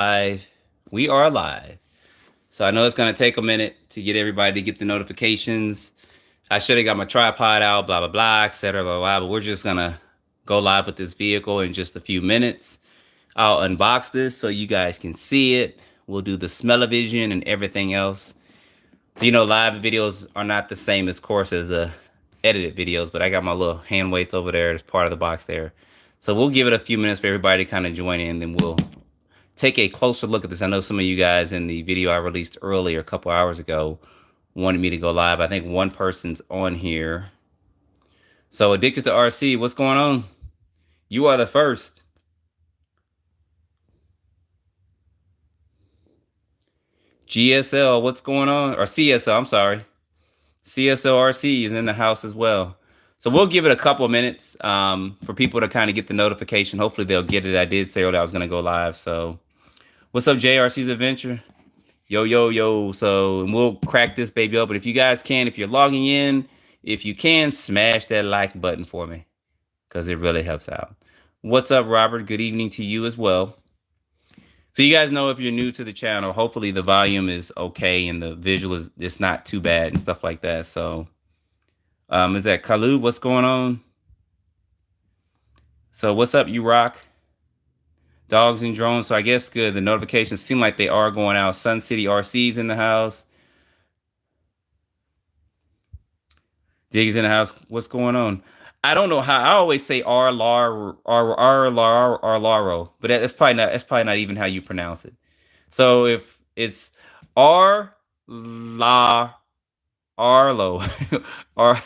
We are live. So I know it's going to take a minute to get everybody to get the notifications. I should have got my tripod out, blah, blah, blah, etc. Blah, blah, but we're just going to go live with this vehicle in just a few minutes. I'll unbox this so you guys can see it. We'll do the smell-o-vision and everything else. You know, live videos are not the same, of course, as the edited videos, but I got my little hand weights over there as part of the box there. So we'll give it a few minutes for everybody to kind of join in, then we'll take a closer look at this. I know some of you guys in the video I released earlier, a couple hours ago, wanted me to go live. I think one person's on here. So Addicted to RC, what's going on? You are the first. GSL, what's going on? Or CSL, I'm sorry. CSLRC is in the house as well. So we'll give it a couple of minutes for people to kind of get the notification. Hopefully they'll get it. I did say that I was going to go live. So what's up, JRC's Adventure? Yo, yo, yo. So we'll crack this baby open. If you guys can, if you're logging in, if you can, smash that like button for me because it really helps out. What's up, Robert? Good evening to you as well. So you guys know if you're new to the channel, hopefully the volume is okay and the visual is it's not too bad and stuff like that. So is that Khalud? What's going on? So what's up, you rock? Dogs and drones. So I guess good. The notifications seem like they are going out. Sun City RC's in the house. Diggs in the house. What's going on? I don't know how. I always say RLAARLO, but that's probably not even how you pronounce it. So if it's RLAARLO, or I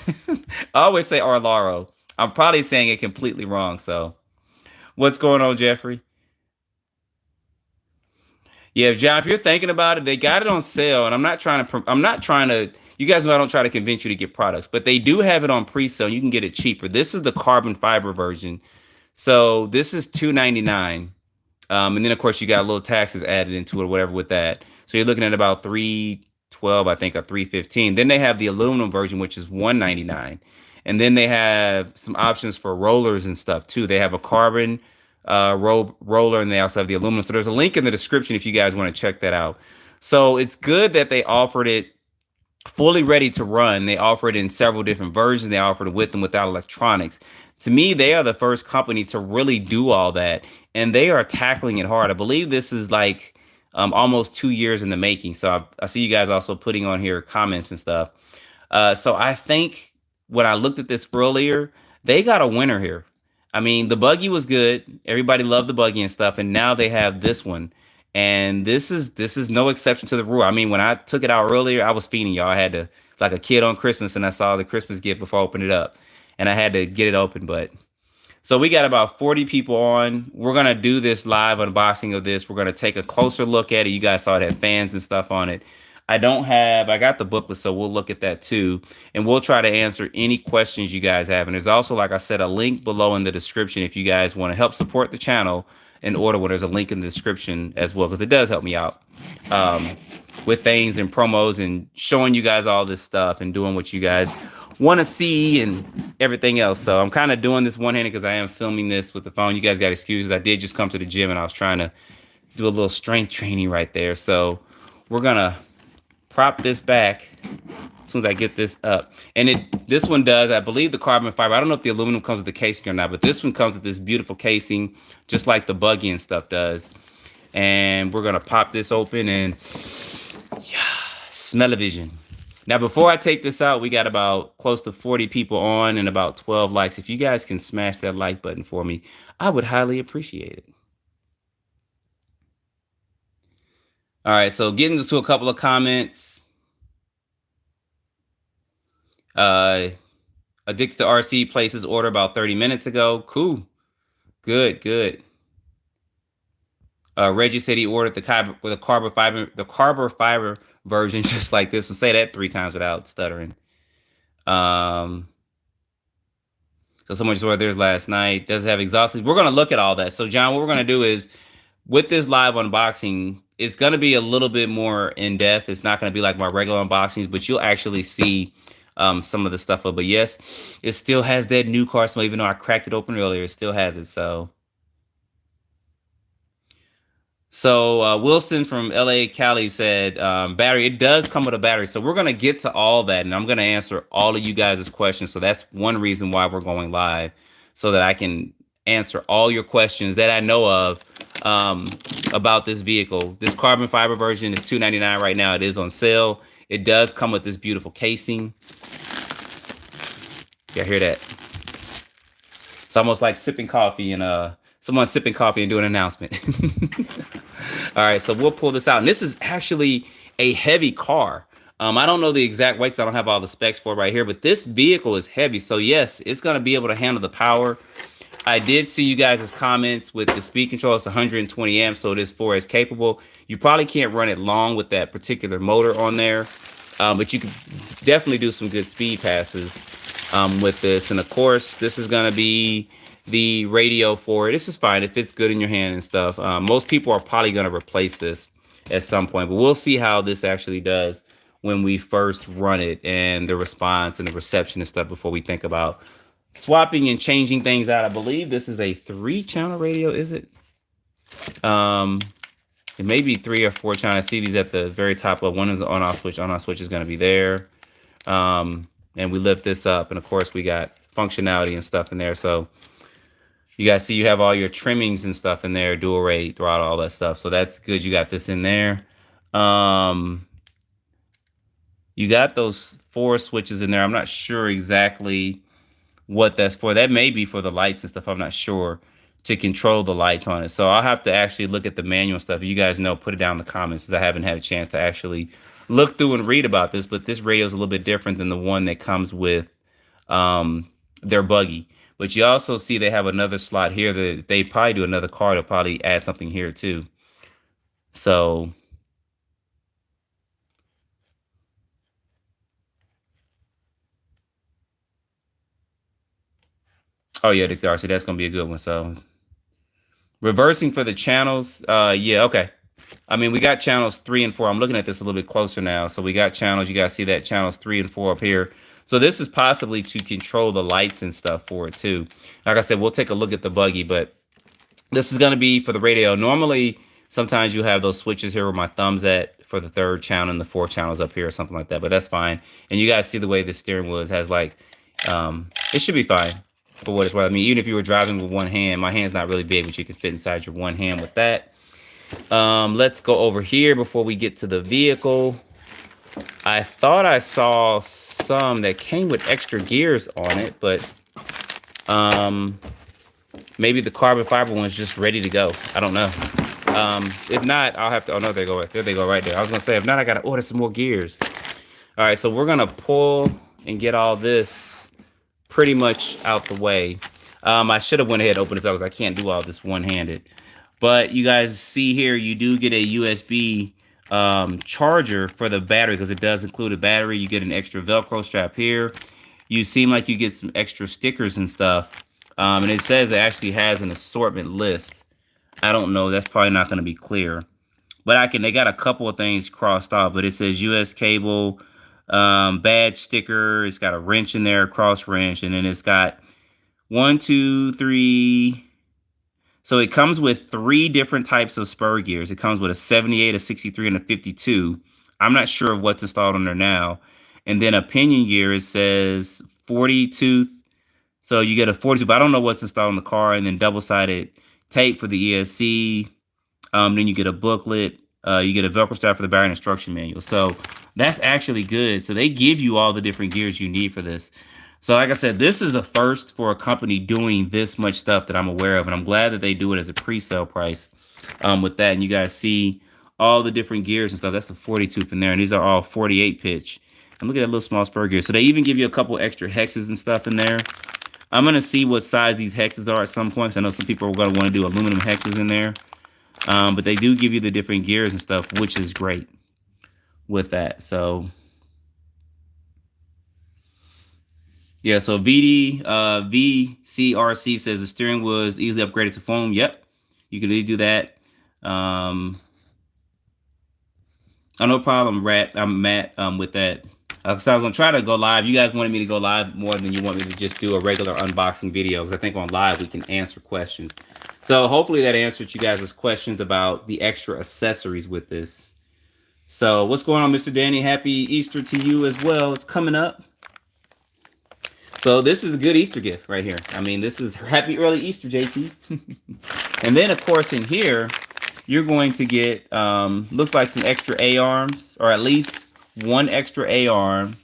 always say RLAARLO. I'm probably saying it completely wrong. So what's going on, Jeffrey? Yeah, John, if you're thinking about it, they got it on sale, and I'm not trying to. You guys know I don't try to convince you to get products, but they do have it on pre-sale. You can get it cheaper. This is the carbon fiber version, so this is $299, and then of course you got little taxes added into it or whatever with that. So you're looking at about $312, I think, or $315. Then they have the aluminum version, which is $199, and then they have some options for rollers and stuff too. They have a carbon roller, and they also have the aluminum. So there's a link in the description if you guys want to check that out. So it's good that they offered it fully ready to run. They offer it in several different versions. They offer it with and without electronics. To me, they are the first company to really do all that, and they are tackling it hard. I believe this is like almost 2 years in the making. So I see you guys also putting on here comments and stuff. So I think when I looked at this earlier, they got a winner here. I mean, the buggy was good. Everybody loved the buggy and stuff, and now they have this one. And this is no exception to the rule. I mean, when I took it out earlier, I was feeding y'all. I had to, like a kid on Christmas, and I saw the Christmas gift before I opened it up, and I had to get it open. But so we got about 40 people on. We're gonna do this live unboxing of this. We're gonna take a closer look at it. You guys saw it had fans and stuff on it. I got the booklet, so we'll look at that too, and we'll try to answer any questions you guys have. And there's also, like I said, a link below in the description if you guys want to help support the channel in order. When there's a link in the description as well, because it does help me out with things and promos and showing you guys all this stuff and doing what you guys want to see and everything else. So I'm kind of doing this one-handed because I am filming this with the phone. You guys got excuses. I did just come to the gym and I was trying to do a little strength training right there. So we're gonna prop this back as soon as I get this up. And this one does, I believe, the carbon fiber. I don't know if the aluminum comes with the casing or not, but this one comes with this beautiful casing, just like the buggy and stuff does. And we're gonna pop this open and yeah, smell-o-vision. Now, before I take this out, we got about close to 40 people on and about 12 likes. If you guys can smash that like button for me, I would highly appreciate it. All right, so getting into a couple of comments. Addicted to RC places order about 30 minutes ago. Cool. Good. Reggie said he ordered the carbon fiber version just like this. We'll say that 3 times without stuttering. So someone just ordered theirs last night. Does it have exhaust leads? We're going to look at all that. So John, what we're going to do is, with this live unboxing, it's going to be a little bit more in depth. It's not going to be like my regular unboxings, but you'll actually see some of the stuff. But yes, it still has that new car smell, even though I cracked it open earlier. It still has it. So So Wilson from LA Cali said battery. It does come with a battery. So we're gonna get to all that, and I'm gonna answer all of you guys' questions. So that's one reason why we're going live, so that I can answer all your questions that I know of about this vehicle. This carbon fiber version is $299 right now. It is on sale. It does come with this beautiful casing. Yeah, hear that? It's almost like sipping coffee and someone sipping coffee and doing an announcement. All right, so we'll pull this out. And this is actually a heavy car. I don't know the exact weights. I don't have all the specs for it right here, but this vehicle is heavy. So yes, it's going to be able to handle the power. I did see you guys' comments with the speed control. It's 120 amps, so it is 4S capable. You probably can't run it long with that particular motor on there, but you can definitely do some good speed passes with this. And of course, this is going to be the radio for it. This is fine. It fits good in your hand and stuff. Most people are probably going to replace this at some point, but we'll see how this actually does when we first run it and the response and the reception and stuff before we think about swapping and changing things out. I believe this is a 3-channel radio, is it? It may be 3 or 4 channel. I see these at the very top level. One is the on-off switch. On-off switch is going to be there. And we lift this up, and of course we got functionality and stuff in there. So you guys see you have all your trimmings and stuff in there, dual rate, throttle, all that stuff. So that's good. You got this in there. You got those 4 switches in there. I'm not sure exactly what that's for. That may be for the lights and stuff. I'm not sure, to control the lights on it. So I'll have to actually look at the manual stuff. If you guys know, put it down in the comments, because I haven't had a chance to actually look through and read about this. But this radio is a little bit different than the one that comes with their buggy. But you also see they have another slot here that they probably do another car. They'll probably add something here too. So oh yeah, Dick Darcy, that's gonna be a good one. So reversing for the channels, yeah, okay. I mean, we got channels 3 and 4. I'm looking at this a little bit closer now. So we got channels, you guys see that, channels 3 and 4 up here. So this is possibly to control the lights and stuff for it too. Like I said, we'll take a look at the buggy, but this is gonna be for the radio. Normally, sometimes you have those switches here where my thumb's at for the 3rd channel and the 4th channels up here or something like that, but that's fine. And you guys see the way the steering wheel has like, it should be fine for what it's worth. I mean, even if you were driving with one hand, my hand's not really big, but you can fit inside your one hand with that. Let's go over here before we get to the vehicle. I thought I saw some that came with extra gears on it, but maybe the carbon fiber one's just ready to go. I don't know. If not, I'll have to, oh no, there they go right there. I was gonna say, if not, I gotta order some more gears. All right, so we're gonna pull and get all this pretty much out the way. I should have went ahead and opened this up because I can't do all this one-handed. But you guys see here, you do get a USB charger for the battery, because it does include a battery. You get an extra Velcro strap here. You seem like you get some extra stickers and stuff. And it says it actually has an assortment list. I don't know. That's probably not going to be clear. But they got a couple of things crossed off. But it says US cable, badge sticker. It's got a wrench in there, cross wrench. And then it's got 1, 2, 3. So it comes with 3 different types of spur gears. It comes with a 78, a 63, and a 52. I'm not sure of what's installed on there now. And then a pinion gear, it says 40 tooth. So you get a 40 tooth. I don't know what's installed in the car. And then double-sided tape for the ESC. Then you get a booklet. You get a Velcro strap for the battery and instruction manual. So that's actually good. So they give you all the different gears you need for this. So like I said, this is a first for a company doing this much stuff that I'm aware of. And I'm glad that they do it as a pre-sale price with that. And you guys see all the different gears and stuff. That's the 40 tooth in there. And these are all 48 pitch. And look at that little small spur gear. So they even give you a couple extra hexes and stuff in there. I'm going to see what size these hexes are at some point. I know some people are going to want to do aluminum hexes in there. But they do give you the different gears and stuff, which is great with that. So yeah, so VCRC says the steering wheel is easily upgraded to foam. Yep, you can do that. Oh, no problem, Matt, with that. So I was going to try to go live. You guys wanted me to go live more than you want me to just do a regular unboxing video, because I think on live we can answer questions. So hopefully that answered you guys' questions about the extra accessories with this. So what's going on, Mr. Danny? Happy Easter to you as well. It's coming up. So this is a good Easter gift right here. I mean, this is happy early Easter, JT. And then, of course, in here, you're going to get, looks like some extra A-arms, or at least one extra A-arm.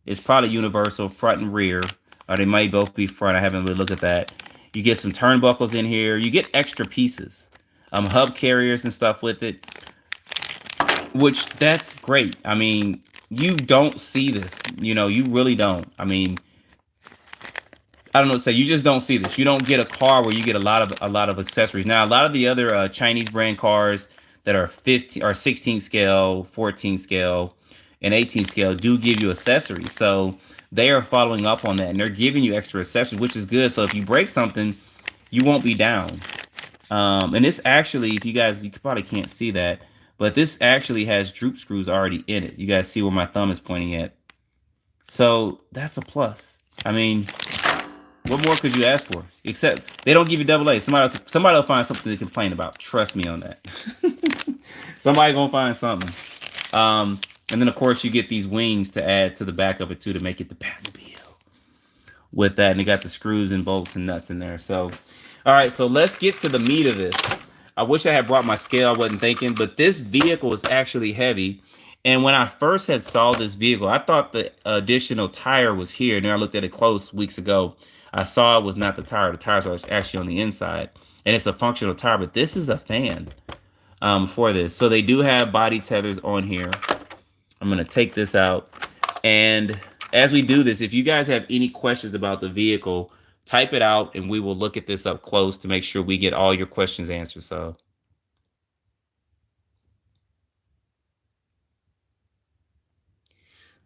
It's probably universal, front and rear. Or they might both be front. I haven't really looked at that. You get some turnbuckles in here. You get extra pieces. Hub carriers and stuff with it. Which, that's great. I mean, you don't see this. You know, you really don't. I mean, I don't know what to say. You just don't see this. You don't get a car where you get a lot of accessories. Now, a lot of the other Chinese brand cars that are 15 or 16 scale, 14 scale, and 18 scale do give you accessories. So they are following up on that, and they're giving you extra accessories, which is good. So if you break something, you won't be down. And this actually, if you guys, you probably can't see that, but this actually has droop screws already in it. You guys see where my thumb is pointing at. So that's a plus. I mean, what more could you ask for? Except they don't give you double A. Somebody will find something to complain about. Trust me on that. Somebody gonna find something. And then of course you get these wings to add to the back of it too to make it the Batmobile. With that, and they got the screws and bolts and nuts in there. So, all right. So let's get to the meat of this. I wish I had brought my scale. I wasn't thinking, but this vehicle is actually heavy. And when I first had saw this vehicle, I thought the additional tire was here. And then I looked at it close weeks ago. I saw it was not the tire. The tires are actually on the inside. And it's a functional tire, but this is a fan for this. So they do have body tethers on here. I'm going to take this out. And as we do this, if you guys have any questions about the vehicle, type it out and we will look at this up close to make sure we get all your questions answered. So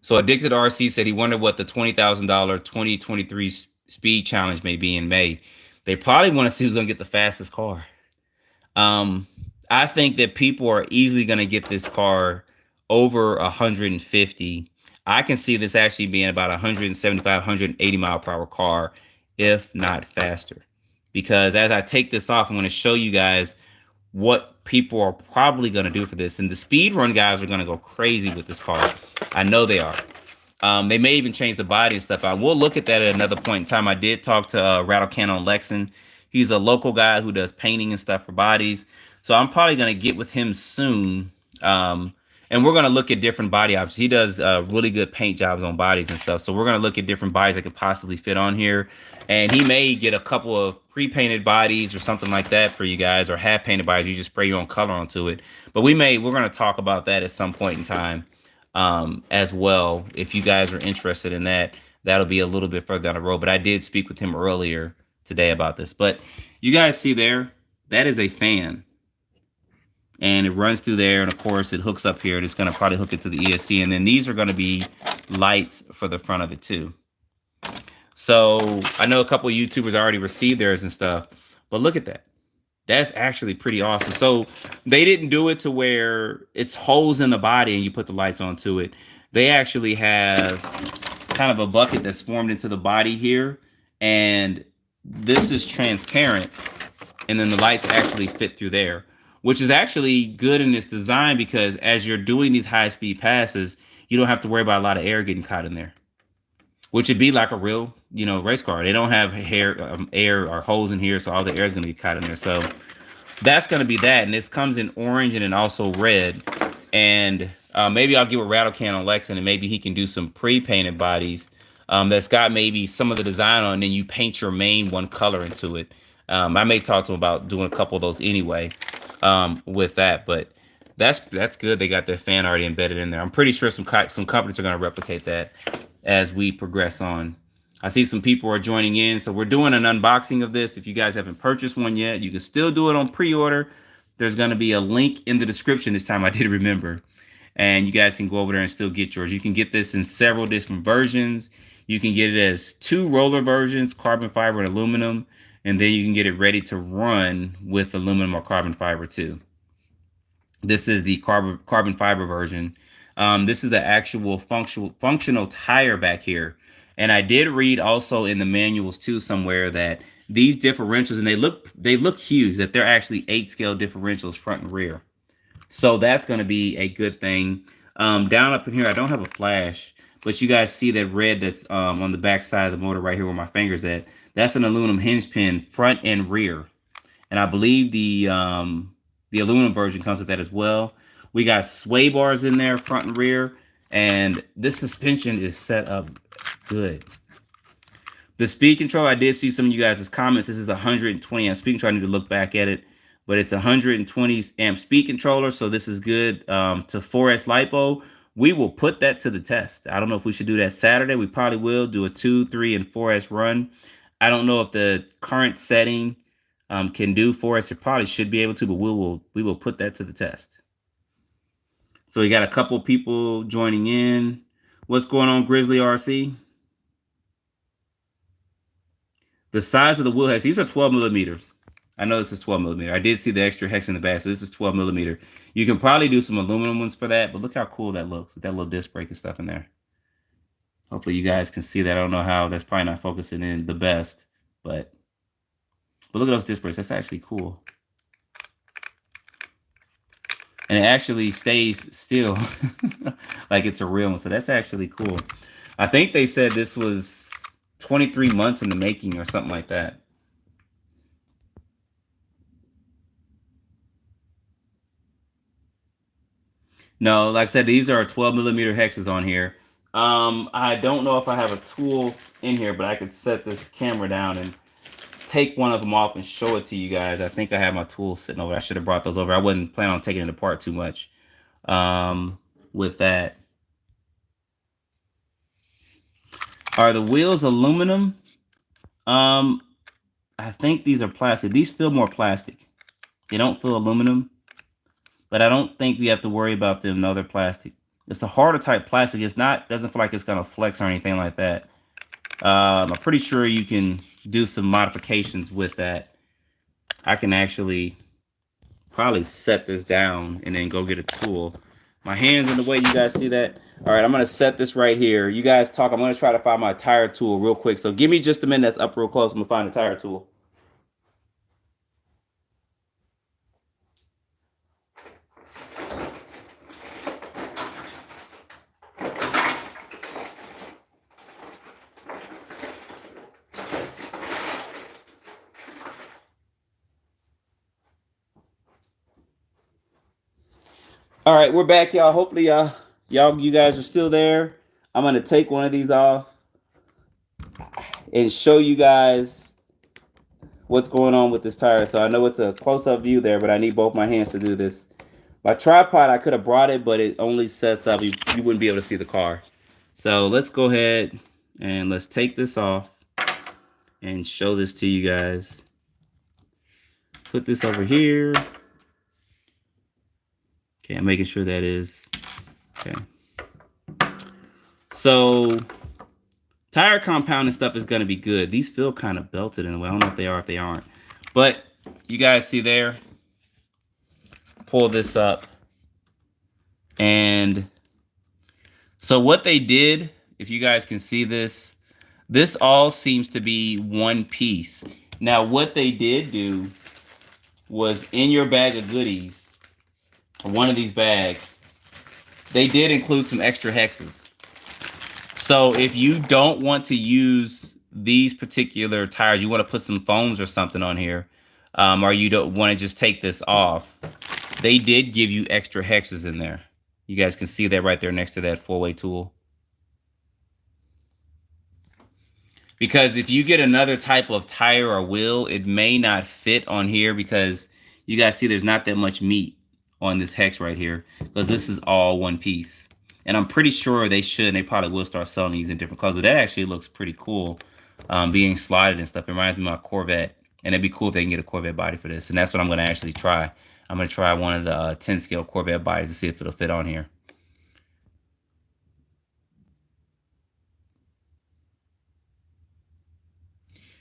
Addicted RC said he wondered what the $20,000 2023 speed challenge may be in May. They probably want to see who's going to get the fastest car. I think that people are easily going to get this car over 150. I can see this actually being about 175, 180 mile per hour car, if not faster. Because as I take this off, I'm going to show you guys what people are probably going to do for this. And the speed run guys are going to go crazy with this car. I know they are. They may even change the body and stuff out. We'll look at that at another point in time. I did talk to Rattle Can on Lexan. He's a local guy who does painting and stuff for bodies. So I'm probably going to get with him soon. And we're going to look at different body options. He does really good paint jobs on bodies and stuff. So we're going to look at different bodies that could possibly fit on here. And he may get a couple of pre-painted bodies or something like that for you guys, or half painted bodies. You just spray your own color onto it. But we're going to talk about that at some point in time as well. If you guys are interested in that, that'll be a little bit further down the road. But I did speak with him earlier today about this. But you guys see there, that is a fan. And it runs through there, and of course it hooks up here, and it's going to probably hook it to the ESC, and then these are going to be lights for the front of it too. So I know a couple of YouTubers already received theirs and stuff, but look at that. That's actually pretty awesome. So they didn't do it to where it's holes in the body and you put the lights onto it. They actually have kind of a bucket that's formed into the body here, and this is transparent, and then the lights actually fit through there, which is actually good in its design because as you're doing these high-speed passes, you don't have to worry about a lot of air getting caught in there, which would be like a real, race car. They don't have air or holes in here, so all the air is going to get caught in there. So that's going to be that, and this comes in orange and then also red. And maybe I'll get with Rattle Can on Lexan, and maybe he can do some pre-painted bodies that's got maybe some of the design on, and then you paint your main one color into it. I may talk to him about doing a couple of those anyway. With that, but that's good. They got their fan already embedded in there. I'm pretty sure some companies are going to replicate that as we progress on. I see some people are joining in, so we're doing an unboxing of this. If you guys haven't purchased one yet, you can still do it on pre-order. There's going to be a link in the description this time. I did remember, and you guys can go over there and still get yours. You can get this in several different versions. You can get it as 2 roller versions, carbon fiber and aluminum. And then you can get it ready to run with aluminum or carbon fiber too. This is the carbon fiber version. This is the actual functional tire back here. And I did read also in the manuals too somewhere that these differentials, and they look huge, that they're actually 8-scale differentials front and rear. So that's going to be a good thing. Down up in here, I don't have a flash, but you guys see that red that's on the back side of the motor right here where my finger's at. That's an aluminum hinge pin front and rear. And I believe the aluminum version comes with that as well. We got sway bars in there, front and rear. And this suspension is set up good. The speed control, I did see some of you guys' comments. This is 120 amp speed control. I need to look back at it. But it's 120 amp speed controller, so this is good. To 4S LiPo, we will put that to the test. I don't know if we should do that Saturday. We probably will do a 2, 3, and 4S run. I don't know if the current setting can do 4S. It probably should be able to, but we will put that to the test. So we got a couple people joining in. What's going on, Grizzly RC? The size of the wheel hex, these are 12 millimeters. I know this is 12 millimeter. I did see the extra hex in the back, so this is 12 millimeter. You can probably do some aluminum ones for that, but look how cool that looks with that little disc brake and stuff in there. Hopefully you guys can see that. I don't know how, that's probably not focusing in the best, but look at those disc brakes. That's actually cool. And it actually stays still like it's a real one. So that's actually cool. I think they said this was 23 months in the making or something like that. No, like I said, these are 12 millimeter hexes on here. I don't know if I have a tool in here, but I could set this camera down and take one of them off and show it to you guys. I think I have my tools sitting over. I should have brought those over. I wasn't planning on taking it apart too much with that. Are the wheels aluminum? I think these are plastic. These feel more plastic. They don't feel aluminum, but I don't think we have to worry about them. No, they're plastic. It's a harder type plastic. It's not, doesn't feel like it's gonna flex or anything like that. I'm pretty sure you can do some modifications with that. I can actually probably set this down and then go get a tool. My hand's in the way, you guys see that? All right, I'm gonna set this right here. You guys talk, I'm gonna try to find my tire tool real quick. So give me just a minute, that's up real close. I'm gonna find the tire tool. All right, we're back, y'all. Hopefully, you guys are still there. I'm gonna take one of these off and show you guys what's going on with this tire. So I know it's a close-up view there, but I need both my hands to do this. My tripod, I could have brought it, but it only sets up. You wouldn't be able to see the car. So let's go ahead and let's take this off and show this to you guys. Put this over here. Okay, I'm making sure that is okay. So tire compound and stuff is going to be good. These feel kind of belted in a way. I don't know if they are, if they aren't. But you guys see there, pull this up. And so what they did, if you guys can see this, this all seems to be one piece. Now, what they did do was in your bag of goodies, one of these bags, they did include some extra hexes. So if you don't want to use these particular tires, you want to put some foams or something on here, or you don't want to just take this off, they did give you extra hexes in there. You guys can see that right there next to that 4-way tool. Because if you get another type of tire or wheel, it may not fit on here because you guys see there's not that much meat on this hex right here because this is all one piece. And I'm pretty sure they should, and they probably will start selling these in different colors, but that actually looks pretty cool being slotted and stuff. It reminds me of my Corvette, and it'd be cool if they can get a Corvette body for this. And that's what I'm going to actually try. I'm going to try one of the 10 scale Corvette bodies to see if it'll fit on here.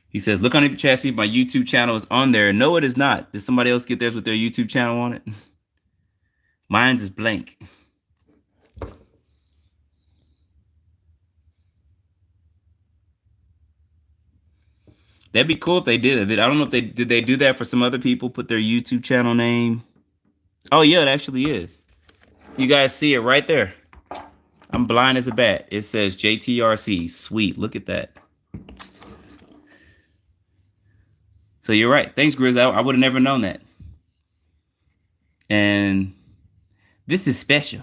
He says, look underneath the chassis. My YouTube channel is on there. No, it is not. Did somebody else get theirs with their YouTube channel on it? Mine's is blank. That'd be cool if they did it. I don't know if they do that for some other people, put their YouTube channel name. Oh yeah, it actually is. You guys see it right there. I'm blind as a bat. It says JTRC. Sweet. Look at that. So you're right. Thanks, Grizz. I would have never known that. And this is special.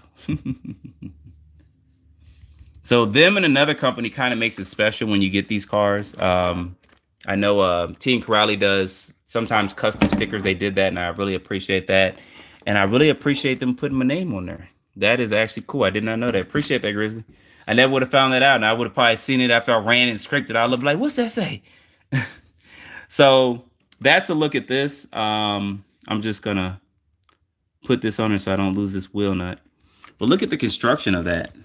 So them and another company kind of makes it special when you get these cars. I know Team Corrali does sometimes custom stickers. They did that, and I really appreciate that. And I really appreciate them putting my name on there. That is actually cool. I did not know that. Appreciate that, Grizzly. I never would have found that out, and I would have probably seen it after I ran and scripted it. I would be like, what's that say? So that's a look at this. I'm just going to put this on there so I don't lose this wheel nut. But look at the construction of that.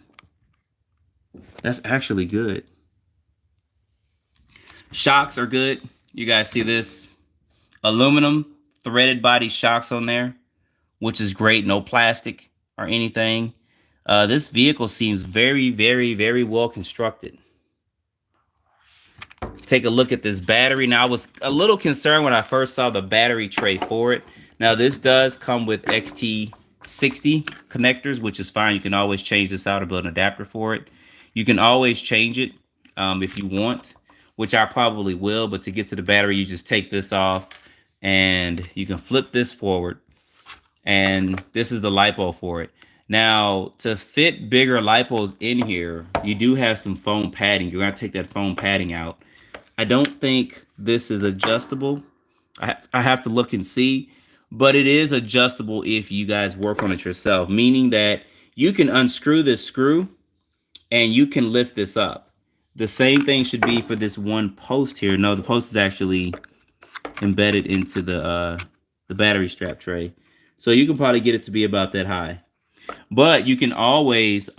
That's actually good. Shocks are good. You guys see this? Aluminum threaded body shocks on there, which is great. No plastic or anything. This vehicle seems very, very, very well constructed. Take a look at this battery. Now, I was a little concerned when I first saw the battery tray for it. Now, this does come with XT60 connectors, which is fine. You can always change this out or build an adapter for it. You can always change it if you want, which I probably will. But to get to the battery, you just take this off and you can flip this forward. And this is the LiPo for it. Now, to fit bigger LiPos in here, you do have some foam padding. You're going to take that foam padding out. I don't think this is adjustable. I have to look and see. But it is adjustable if you guys work on it yourself, meaning that you can unscrew this screw and you can lift this up. The same thing should be for this one post here. No, the post is actually embedded into the battery strap tray. So you can probably get it to be about that high. But you can always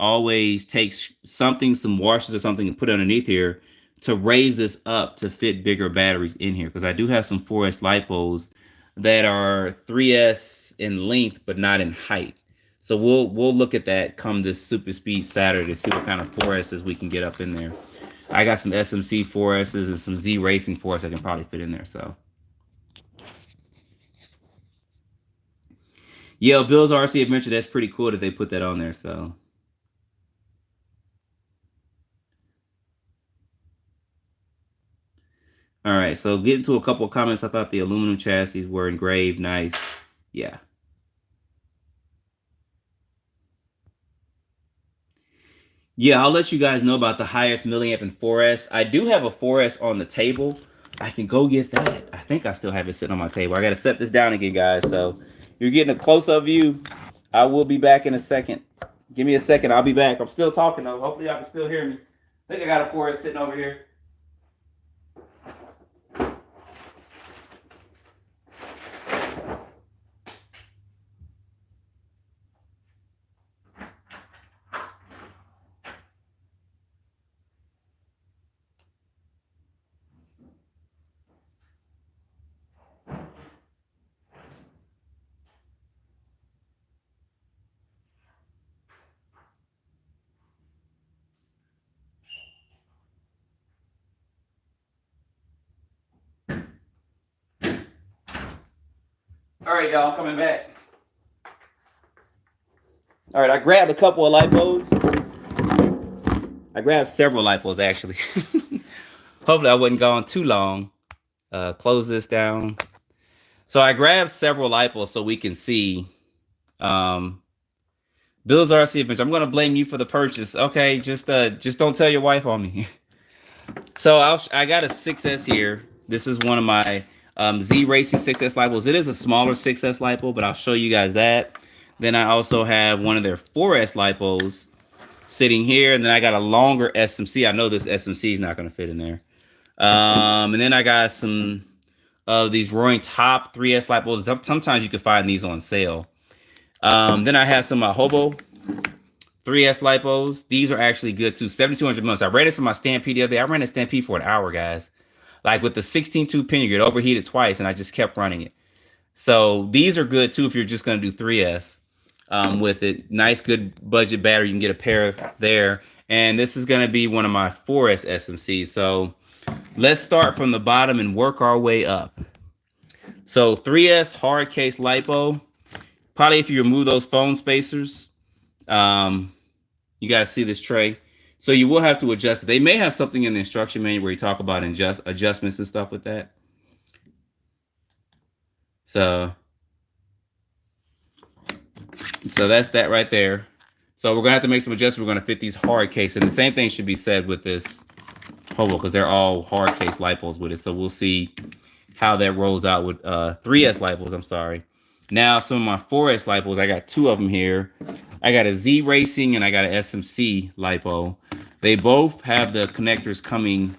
take something, some washers or something, and put it underneath here to raise this up to fit bigger batteries in here. Because I do have some 4S LiPos that are 3S in length, but not in height. So we'll look at that come this Super Speed Saturday to see what kind of 4Ss we can get up in there. I got some SMC 4Ss and some Z Racing 4S I can probably fit in there. So. Yeah, Bill's RC Adventure, that's pretty cool that they put that on there, so. All right, so getting to a couple of comments. I thought the aluminum chassis were engraved nice. Yeah. Yeah, I'll let you guys know about the highest milliamp in 4S. I do have a 4S on the table. I can go get that. I think I still have it sitting on my table. I got to set this down again, guys, so. You're getting a close-up view. I will be back in a second. Give me a second. I'll be back. I'm still talking, though. Hopefully, y'all can still hear me. I think I got a 4S sitting over here. All right, y'all, coming back. All right, I grabbed a couple of LiPos. I grabbed several LiPos, actually. Hopefully, I wasn't gone too long. Close this down. So I grabbed several LiPos so we can see. Bill's RC Adventure. I'm going to blame you for the purchase. Okay, just don't tell your wife on me. So I got a 6S here. This is one of my Z Racing 6S LiPos. It is a smaller 6S LiPo, but I'll show you guys that. Then I also have one of their 4S LiPos sitting here, and then I got a longer SMC. I know this SMC is not going to fit in there. And then I got some of these Roaring Top 3S LiPos. Sometimes you can find these on sale. Then I have some Hobo 3S LiPos. These are actually good too. 7,200 milliamps. I ran this in my Stampede the other day. I ran a Stampede for an hour, guys. Like with the 16-2 pinion, it overheated twice, and I just kept running it. So these are good too if you're just going to do 3S with it. Nice, good budget battery. You can get a pair there. And this is going to be one of my 4S SMCs. So let's start from the bottom and work our way up. So 3S hard case lipo. Probably if you remove those phone spacers, you guys see this tray. So you will have to adjust it. They may have something in the instruction manual where you talk about adjustments and stuff with that. So that's that right there. So we're gonna have to make some adjustments. We're gonna fit these hard cases. And the same thing should be said with this hobo because they're all hard case lipos with it. So we'll see how that rolls out with 3S lipos. I'm sorry. Now some of my 4S lipos, I got two of them here. I got a Z Racing and I got an SMC lipo. They both have the connectors coming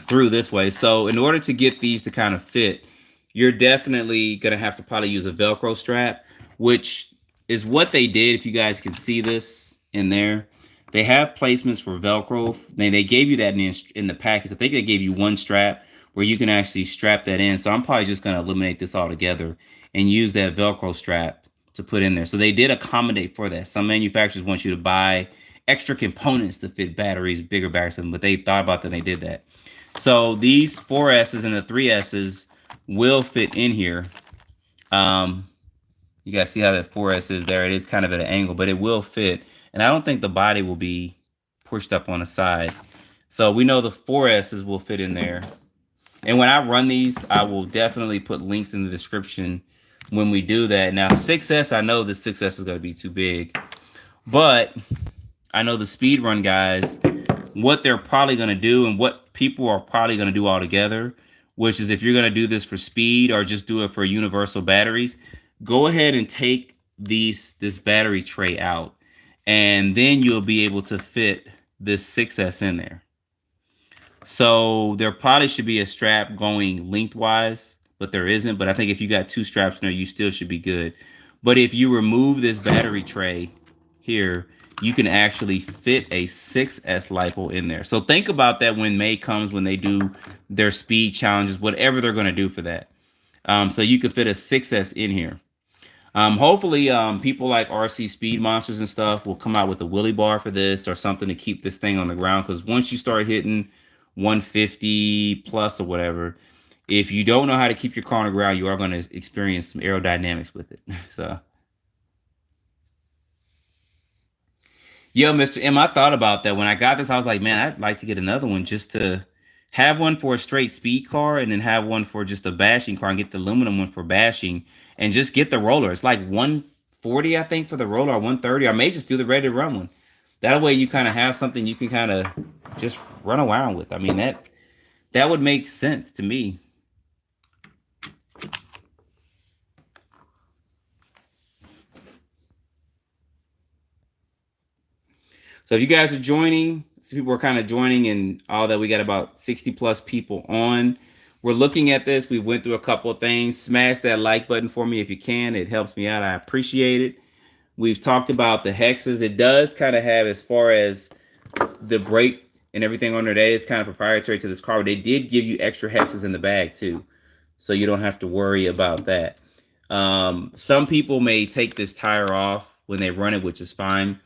through this way. So in order to get these to kind of fit, you're definitely going to have to probably use a Velcro strap, which is what they did. If you guys can see this in there, they have placements for Velcro. They gave you that in the package. I think they gave you one strap where you can actually strap that in. So I'm probably just going to eliminate this altogether and use that Velcro strap to put in there. So they did accommodate for that. Some manufacturers want you to buy extra components to fit batteries, bigger batteries, but they thought about that and they did that. So these 4S's and the 3S's will fit in here. You guys see how that 4S is there. It is kind of at an angle, but it will fit. And I don't think the body will be pushed up on the side. So we know the 4S's will fit in there. And when I run these, I will definitely put links in the description when we do that. Now 6S, I know the 6S is going to be too big. But I know the speed run guys, what they're probably going to do and what people are probably going to do all together, which is if you're going to do this for speed or just do it for universal batteries, go ahead and take this battery tray out. And then you'll be able to fit this 6S in there. So there probably should be a strap going lengthwise, but there isn't. But I think if you got two straps in there, you still should be good. But if you remove this battery tray here, you can actually fit a 6S lipo in there. So think about that when May comes, when they do their speed challenges, whatever they're going to do for that. So you could fit a 6S in here. Hopefully, people like RC Speed Monsters and stuff will come out with a wheelie bar for this or something to keep this thing on the ground. Because once you start hitting 150 plus or whatever, if you don't know how to keep your car on the ground, you are going to experience some aerodynamics with it. So, yo, Mr. M, I thought about that when I got this. I was like, man, I'd like to get another one just to have one for a straight speed car and then have one for just a bashing car and get the aluminum one for bashing and just get the roller. It's like 140, I think, for the roller, or 130. I may just do the ready to run one. That way you kind of have something you can kind of just run around with. I mean, that would make sense to me. So if you guys are joining, some people are kind of joining and all that. We got about 60 plus people on. We're looking at this. We went through a couple of things. Smash that like button for me if you can. It helps me out. I appreciate it. We've talked about the hexes. It does kind of have, as far as the brake and everything on there, that is kind of proprietary to this car. They did give you extra hexes in the bag too, so you don't have to worry about that. Some people may take this tire off when they run it, which is fine.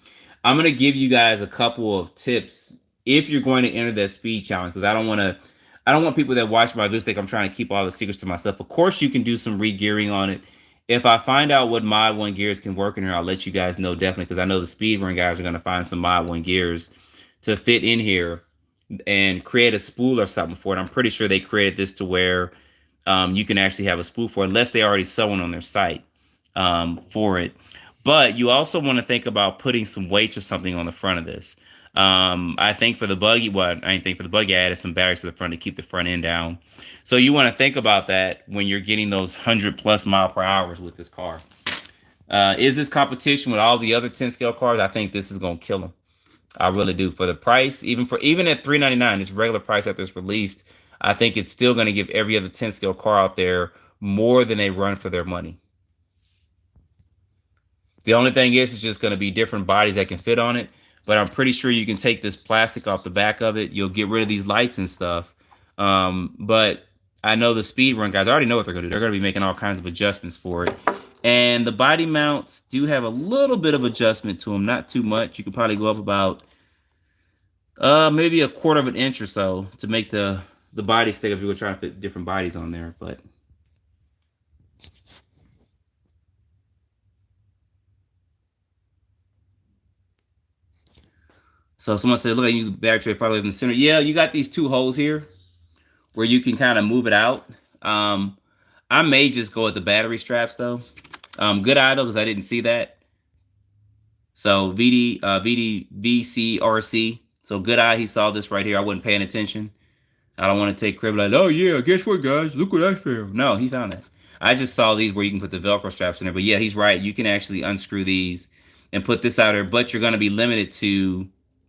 I'm going to give you guys a couple of tips if you're going to enter that speed challenge, because I don't want people that watch my videos think I'm trying to keep all the secrets to myself. Of course, you can do some re-gearing on it. If I find out what Mod 1 gears can work in here, I'll let you guys know definitely, because I know the speed run guys are going to find some Mod 1 gears to fit in here and create a spool or something for it. I'm pretty sure they created this to where you can actually have a spool for it, unless they already sell one on their site for it. But you also want to think about putting some weights or something on the front of this. I think for the buggy, I added some batteries to the front to keep the front end down. So you want to think about that when you're getting those 100+ mile per hour with this car. Is this competition with all the other 10 scale cars? I think this is going to kill them. I really do. For the price, even at $399, its regular price after it's released, I think it's still going to give every other 10 scale car out there more than they run for their money. The only thing is, it's just going to be different bodies that can fit on it. But I'm pretty sure you can take this plastic off the back of it. You'll get rid of these lights and stuff. But I know the speed run guys, I already know what they're going to do. They're going to be making all kinds of adjustments for it. And the body mounts do have a little bit of adjustment to them, not too much. You can probably go up about Maybe a quarter of an inch or so to make the body stick if you were trying to fit different bodies on there. But so someone said, look, I use the battery tray probably in the center. Yeah, you got these two holes here where you can kind of move it out. I may just go with the battery straps though. Good eye though, because I didn't see that. So VCRC. So good eye, he saw this right here. I wasn't paying attention. I don't want to take credit like, oh yeah, guess what, guys? Look what I found. No, he found it. I just saw these where you can put the Velcro straps in there. But yeah, he's right. You can actually unscrew these and put this out there, but you're going to be limited to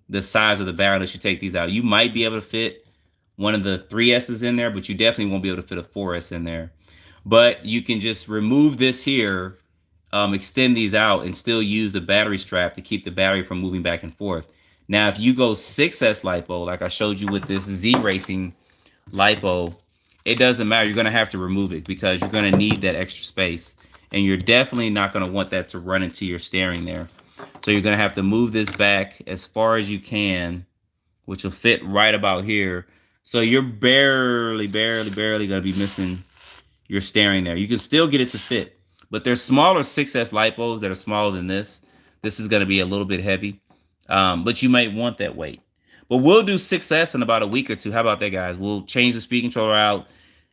the size of the barrel as you take these out. You might be able to fit one of the 3S's in there, but you definitely won't be able to fit a 4S in there. But you can just remove this here, extend these out, and still use the battery strap to keep the battery from moving back and forth. Now, if you go 6S LiPo, like I showed you with this Z Racing LiPo, it doesn't matter. You're going to have to remove it because you're going to need that extra space. And you're definitely not going to want that to run into your steering there. So you're going to have to move this back as far as you can, which will fit right about here. So you're barely going to be missing your steering there. You can still get it to fit. But there's smaller 6S LiPos that are smaller than this. This is going to be a little bit heavy. But you might want that weight. But we'll do 6S in about a week or two. How about that, guys? We'll change the speed controller out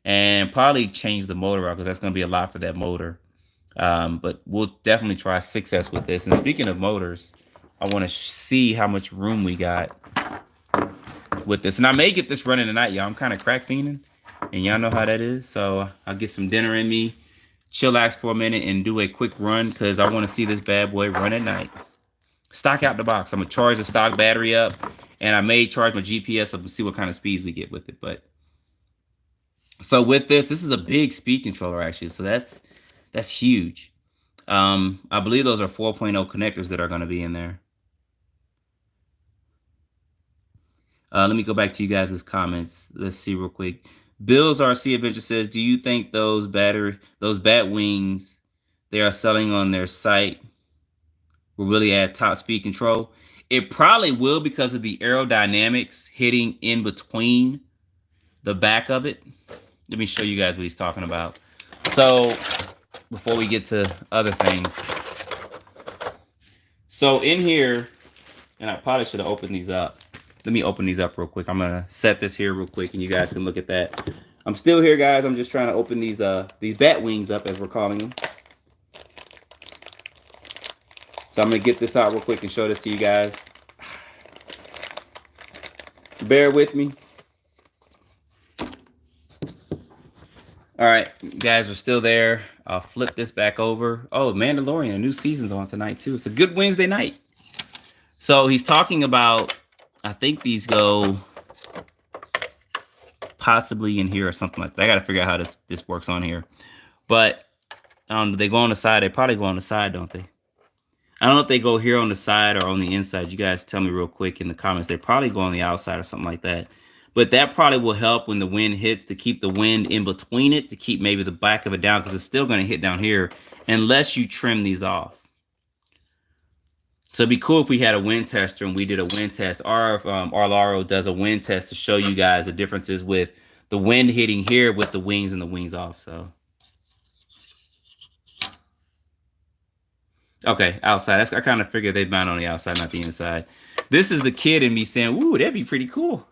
and probably change the motor out because that's going to be a lot for that motor. But we'll definitely try 6S with this. And speaking of motors, I want to see how much room we got with this. And I may get this running tonight, y'all. I'm kind of crack fiending, and y'all know how that is. So I'll get some dinner in me, chillax for a minute, and do a quick run because I want to see this bad boy run at night. Stock out the box. I'm going to charge the stock battery up, and I may charge my GPS up to see what kind of speeds we get with it. But so with this is a big speed controller, actually. So that's huge. I believe those are 4.0 connectors that are going to be in there. Let me go back to you guys' comments. Let's see real quick. Bill's RC Adventure says, do you think those bat wings they are selling on their site will really add top speed control? It probably will because of the aerodynamics hitting in between the back of it. Let me show you guys what he's talking about. So before we get to other things. So in here, and I probably should have opened these up. Let me open these up real quick. I'm gonna set this here real quick and you guys can look at that. I'm still here, guys. I'm just trying to open these bat wings up, as we're calling them. So I'm gonna get this out real quick and show this to you guys. Bear with me. All right, guys are still there. I'll flip this back over. Oh, Mandalorian, a new season's on tonight too. It's a good Wednesday night. So he's talking about, I think these go possibly in here or something like that. I got to figure out how this works on here. But they go on the side. They probably go on the side, don't they? I don't know if they go here on the side or on the inside. You guys tell me real quick in the comments. They probably go on the outside or something like that. But that probably will help when the wind hits to keep the wind in between it, to keep maybe the back of it down, because it's still going to hit down here unless you trim these off. So it'd be cool if we had a wind tester and we did a wind test. RLAARLO does a wind test to show you guys the differences with the wind hitting here with the wings and the wings off. So, okay, outside. I kind of figured they'd mount on the outside, not the inside. This is the kid in me saying, ooh, that'd be pretty cool.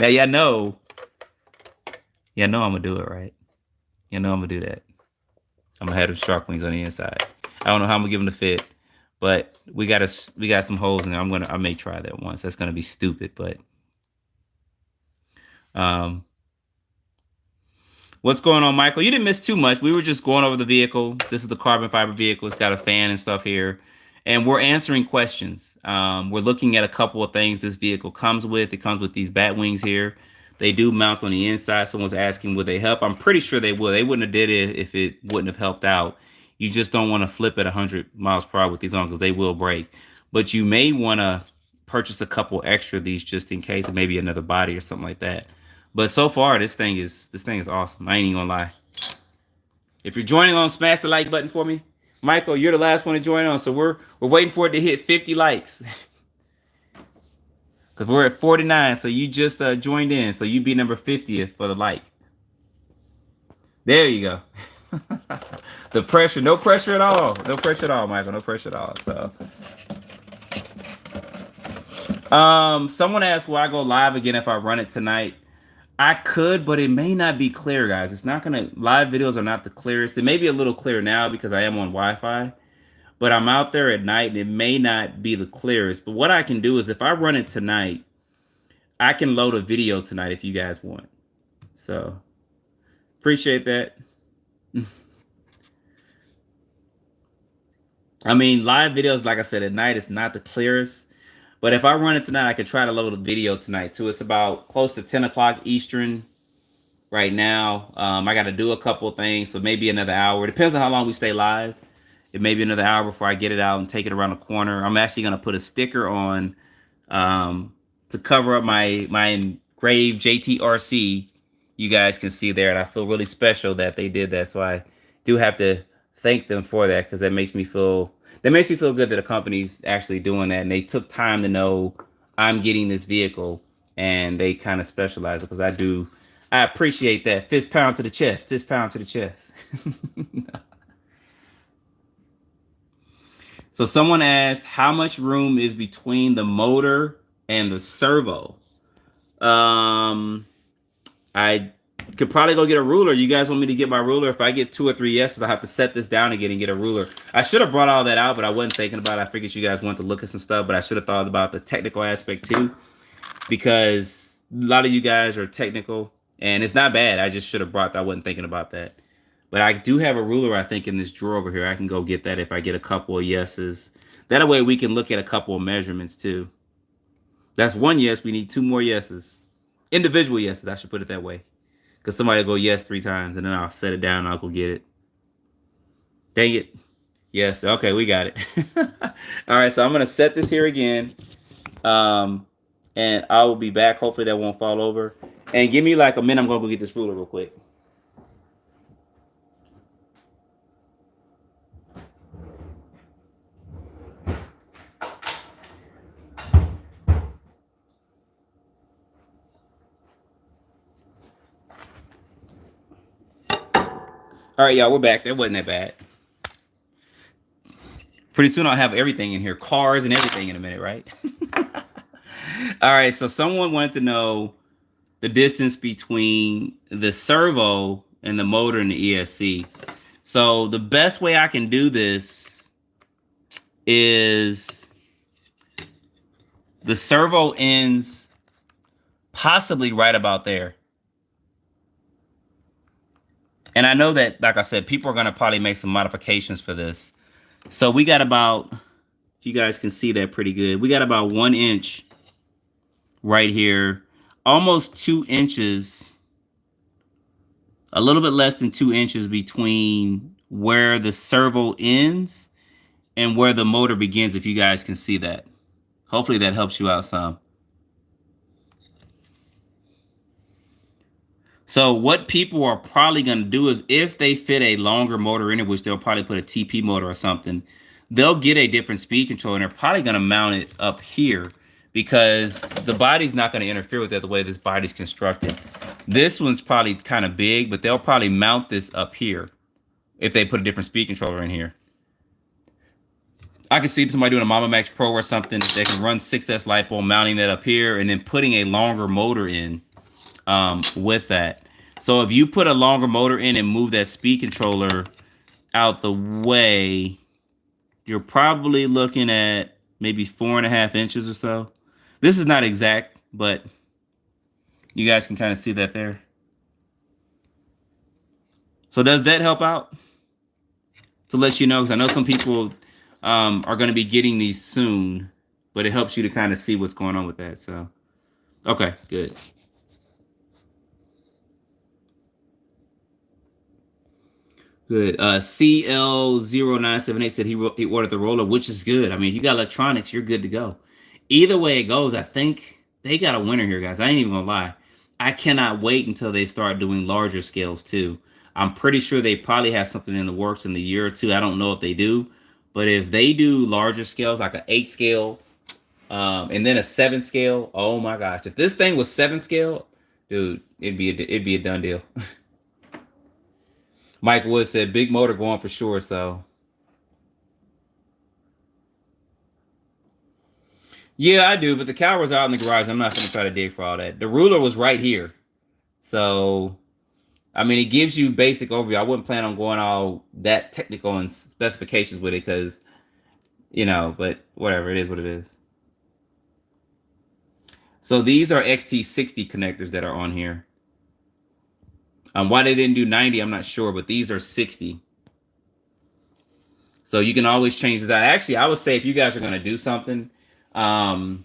Now, y'all know I'm going to do it, right? You know I'm going to do that. I'm going to have them shark wings on the inside. I don't know how I'm going to give them the fit, but we got some holes in there. I may try that once. That's going to be stupid, but what's going on, Michael? You didn't miss too much. We were just going over the vehicle. This is the carbon fiber vehicle. It's got a fan and stuff here. And we're answering questions. We're looking at a couple of things this vehicle comes with. It comes with these bat wings here. They do mount on the inside. Someone's asking, would they help? I'm pretty sure they would. They wouldn't have did it if it wouldn't have helped out. You just don't want to flip at 100 miles per hour with these on because they will break. But you may want to purchase a couple extra of these just in case, and maybe another body or something like that. But so far, this thing is awesome. I ain't even gonna lie. If you're joining on, smash the like button for me. Michael, you're the last one to join on, so we're waiting for it to hit 50 likes. because we're at 49. So you just joined in. So you be number 50th for the like. There you go. The pressure, no pressure at all. No pressure at all, Michael. No pressure at all. So, someone asked, will I go live again if I run it tonight? I could, but it may not be clear, guys. It's not gonna. Live videos are not the clearest. It may be a little clear now because I am on Wi-Fi, but I'm out there at night and it may not be the clearest. But what I can do is if I run it tonight, I can load a video tonight if you guys want. So, appreciate that. I mean, live videos, like I said, at night, it's not the clearest. But if I run it tonight, I could try to load a video tonight too. It's about close to 10 o'clock Eastern right now. I got to do a couple of things, so maybe another hour. It depends on how long we stay live. It may be another hour before I get it out and take it around the corner. I'm actually going to put a sticker on to cover up my engraved JTRC. You guys can see there, and I feel really special that they did that. So I do have to thank them for that because that makes me feel good that a company's actually doing that, and they took time to know I'm getting this vehicle, and they kind of specialize it because I appreciate that. Fist pound to the chest. Fist pound to the chest. So someone asked, how much room is between the motor and the servo? I could probably go get a ruler. You guys want me to get my ruler? If I get 2 or 3 yeses, I'll have to set this down again and get a ruler. I should have brought all that out, but I wasn't thinking about it. I figured you guys wanted to look at some stuff, but I should have thought about the technical aspect too, because a lot of you guys are technical, and it's not bad. I just should have brought that. I wasn't thinking about that. But I do have a ruler, I think, in this drawer over here. I can go get that if I get a couple of yeses. That way we can look at a couple of measurements too. That's 1 yes. We need 2 more yeses. Individual yeses, I should put it that way. Because somebody will go yes 3 times, and then I'll set it down and I'll go get it. Dang it. Yes, okay, we got it. All right, so I'm going to set this here again. And I will be back. Hopefully that won't fall over. And give me like a minute. I'm going to go get this ruler real quick. All right, y'all, we're back. That wasn't that bad. Pretty soon I'll have everything in here, cars and everything in a minute, right? All right, so someone wanted to know the distance between the servo and the motor and the ESC. So the best way I can do this is the servo ends possibly right about there. And I know that, like I said, people are going to probably make some modifications for this. So we got about, you guys can see that pretty good. We got about 1 inch right here, almost 2 inches, a little bit less than 2 inches between where the servo ends and where the motor begins, if you guys can see that. Hopefully that helps you out some. So what people are probably going to do is if they fit a longer motor in it, which they'll probably put a TP motor or something, they'll get a different speed control, and they're probably going to mount it up here because the body's not going to interfere with that the way this body's constructed. This one's probably kind of big, but they'll probably mount this up here if they put a different speed controller in here. I can see somebody doing a Mama Max Pro or something. They can run 6S LiPo, mounting that up here, and then putting a longer motor in with that. So if you put a longer motor in and move that speed controller out the way, you're probably looking at maybe 4.5 inches or so. This is not exact, but you guys can kind of see that there. So does that help out? To let you know, because I know some people are going to be getting these soon, but it helps you to kind of see what's going on with that. So, okay, good. Good. CL0978 said he ordered the roller, which is good. I mean, if you got electronics, you're good to go. Either way it goes, I think they got a winner here, guys. I ain't even gonna lie. I cannot wait until they start doing larger scales too. I'm pretty sure they probably have something in the works in the year or two. I don't know if they do, but if they do larger scales, like an 8 scale, And then a 7 scale. Oh my gosh, if this thing was 7 scale, dude, it'd be a done deal. Mike Wood said big motor going for sure. So yeah, I do. But the cow was out in the garage. I'm not gonna try to dig for all that. The ruler was right here. So I mean, it gives you basic overview. I wouldn't plan on going all that technical and specifications with it because, you know, but whatever, it is what it is. So these are XT60 connectors that are on here. Why they didn't do 90, I'm not sure, but these are 60. So you can always change this out. Actually, I would say if you guys are going to do something, um,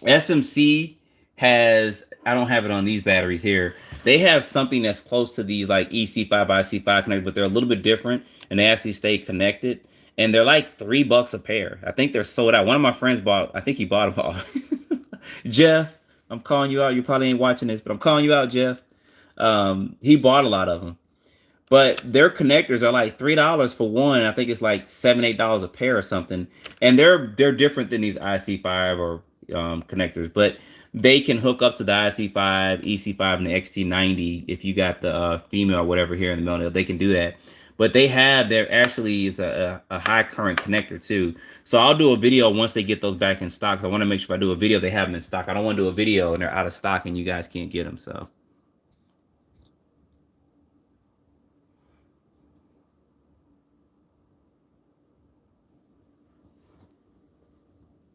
SMC has, I don't have it on these batteries here. They have something that's close to these like EC5, IC5 connectors, but they're a little bit different and they actually stay connected. And they're like $3 a pair. I think they're sold out. One of my friends bought, I think he bought them all. Jeff, I'm calling you out. You probably ain't watching this, but I'm calling you out, Jeff. He bought a lot of them. But their connectors are like $3 for one. I think it's like $7, $8 a pair or something. And they're different than these IC5 or connectors, but they can hook up to the IC5, EC5, and the XT90 if you got the female or whatever here in the middle. They can do that. But there actually is a high current connector too. So I'll do a video once they get those back in stock. So I want to make sure if I do a video, they have them in stock. I don't want to do a video and they're out of stock and you guys can't get them. So.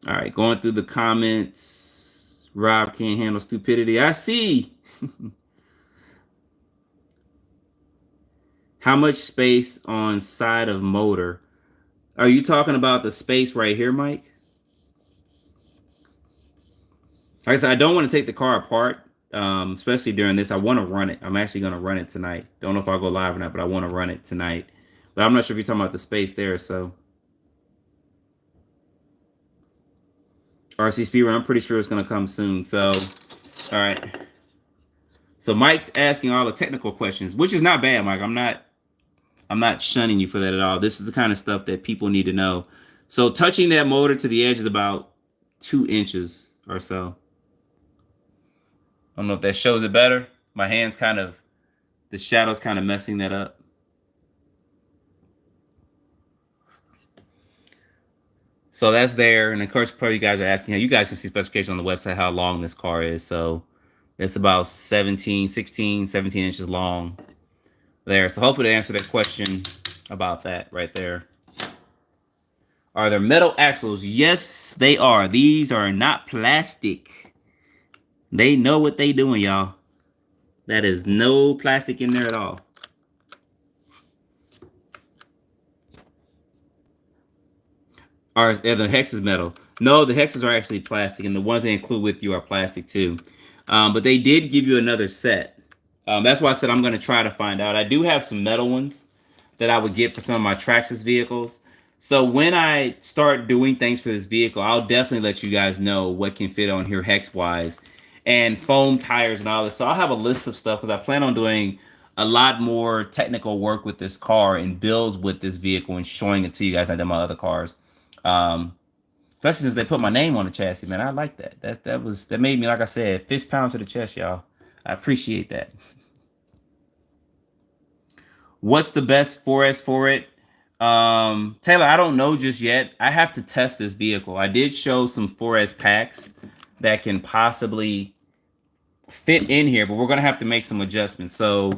All right, going through the comments. Rob can't handle stupidity. I see. How much space on side of motor? Are you talking about the space right here, Mike? Like I said, I don't want to take the car apart, especially during this. I want to run it. I'm actually going to run it tonight. Don't know if I'll go live or not, but I want to run it tonight. But I'm not sure if you're talking about the space there, so. RC Speedrun, I'm pretty sure it's going to come soon. So, all right. So Mike's asking all the technical questions, which is not bad, Mike. I'm not shunning you for that at all. This is the kind of stuff that people need to know. So touching that motor to the edge is about 2 inches or so. I don't know if that shows it better. My hand's the shadow's kind of messing that up. So that's there. And of course, probably you guys are asking, you guys can see specifications on the website, how long this car is. So it's about 16, 17 inches long there. So hopefully to answer that question about that right there. Are there metal axles? Yes, they are. These are not plastic. They know what they doing, y'all. That is no plastic in there at all. Are the hexes metal? No, the hexes are actually plastic, and the ones they include with you are plastic too. But they did give you another set. That's why I said I'm going to try to find out. I do have some metal ones that I would get for some of my Traxxas vehicles. So when I start doing things for this vehicle, I'll definitely let you guys know what can fit on here hex-wise. And foam tires and all this. So I'll have a list of stuff because I plan on doing a lot more technical work with this car and builds with this vehicle and showing it to you guys like my other cars. Especially since they put my name on the chassis, man. I like that. That made me, like I said, fist pound to the chest, y'all. I appreciate that. What's the best 4S for it? Taylor, I don't know just yet. I have to test this vehicle. I did show some 4S packs that can possibly fit in here, but we're gonna have to make some adjustments. So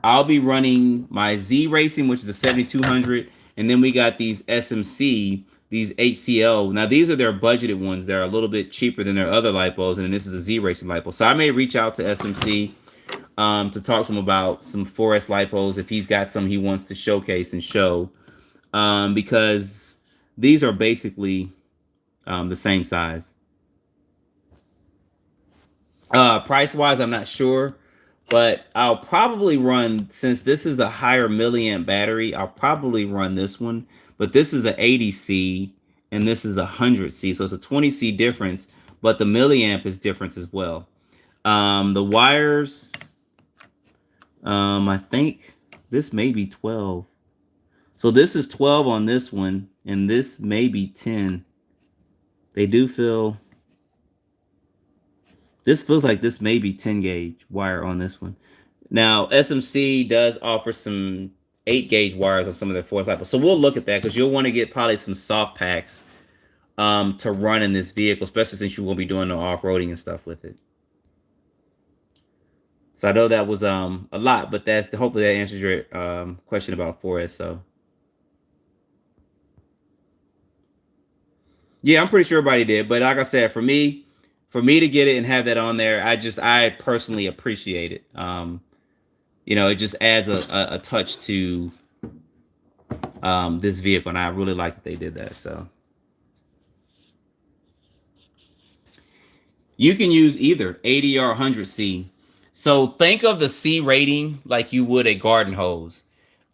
I'll be running my Z Racing, which is a 7200, and then we got these SMC, these HCL. Now these are their budgeted ones. They're a little bit cheaper than their other lipos, and then this is a Z Racing lipo. So I may reach out to SMC to talk to him about some 4S lipos if he's got some he wants to showcase and show, because these are basically the same size. Price wise, I'm not sure, but I'll probably run, since this is a higher milliamp battery, I'll probably run this one. But this is an 80C and this is a 100C, so it's a 20C difference, but the milliamp is different as well. The wires, I think this may be 12. So this is 12 on this one, and this may be 10. They do feel, this feels like this may be 10 gauge wire on this one. Now, SMC does offer some 8 gauge wires on some of their force lipos. So we'll look at that because you'll want to get probably some soft packs to run in this vehicle, especially since you won't be doing no off-roading and stuff with it. So I know that was a lot, but that's hopefully that answers your question about 4S. So yeah, I'm pretty sure everybody did. But like I said, for me to get it and have that on there, I personally appreciate it. You know, it just adds a touch to this vehicle, and I really like that they did that. So you can use either 80 or 100C. So think of the C rating like you would a garden hose.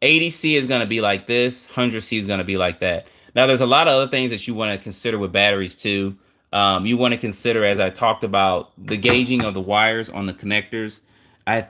80C is going to be like this. 100C is going to be like that. Now, there's a lot of other things that you want to consider with batteries too. You want to consider, as I talked about, the gauging of the wires on the connectors.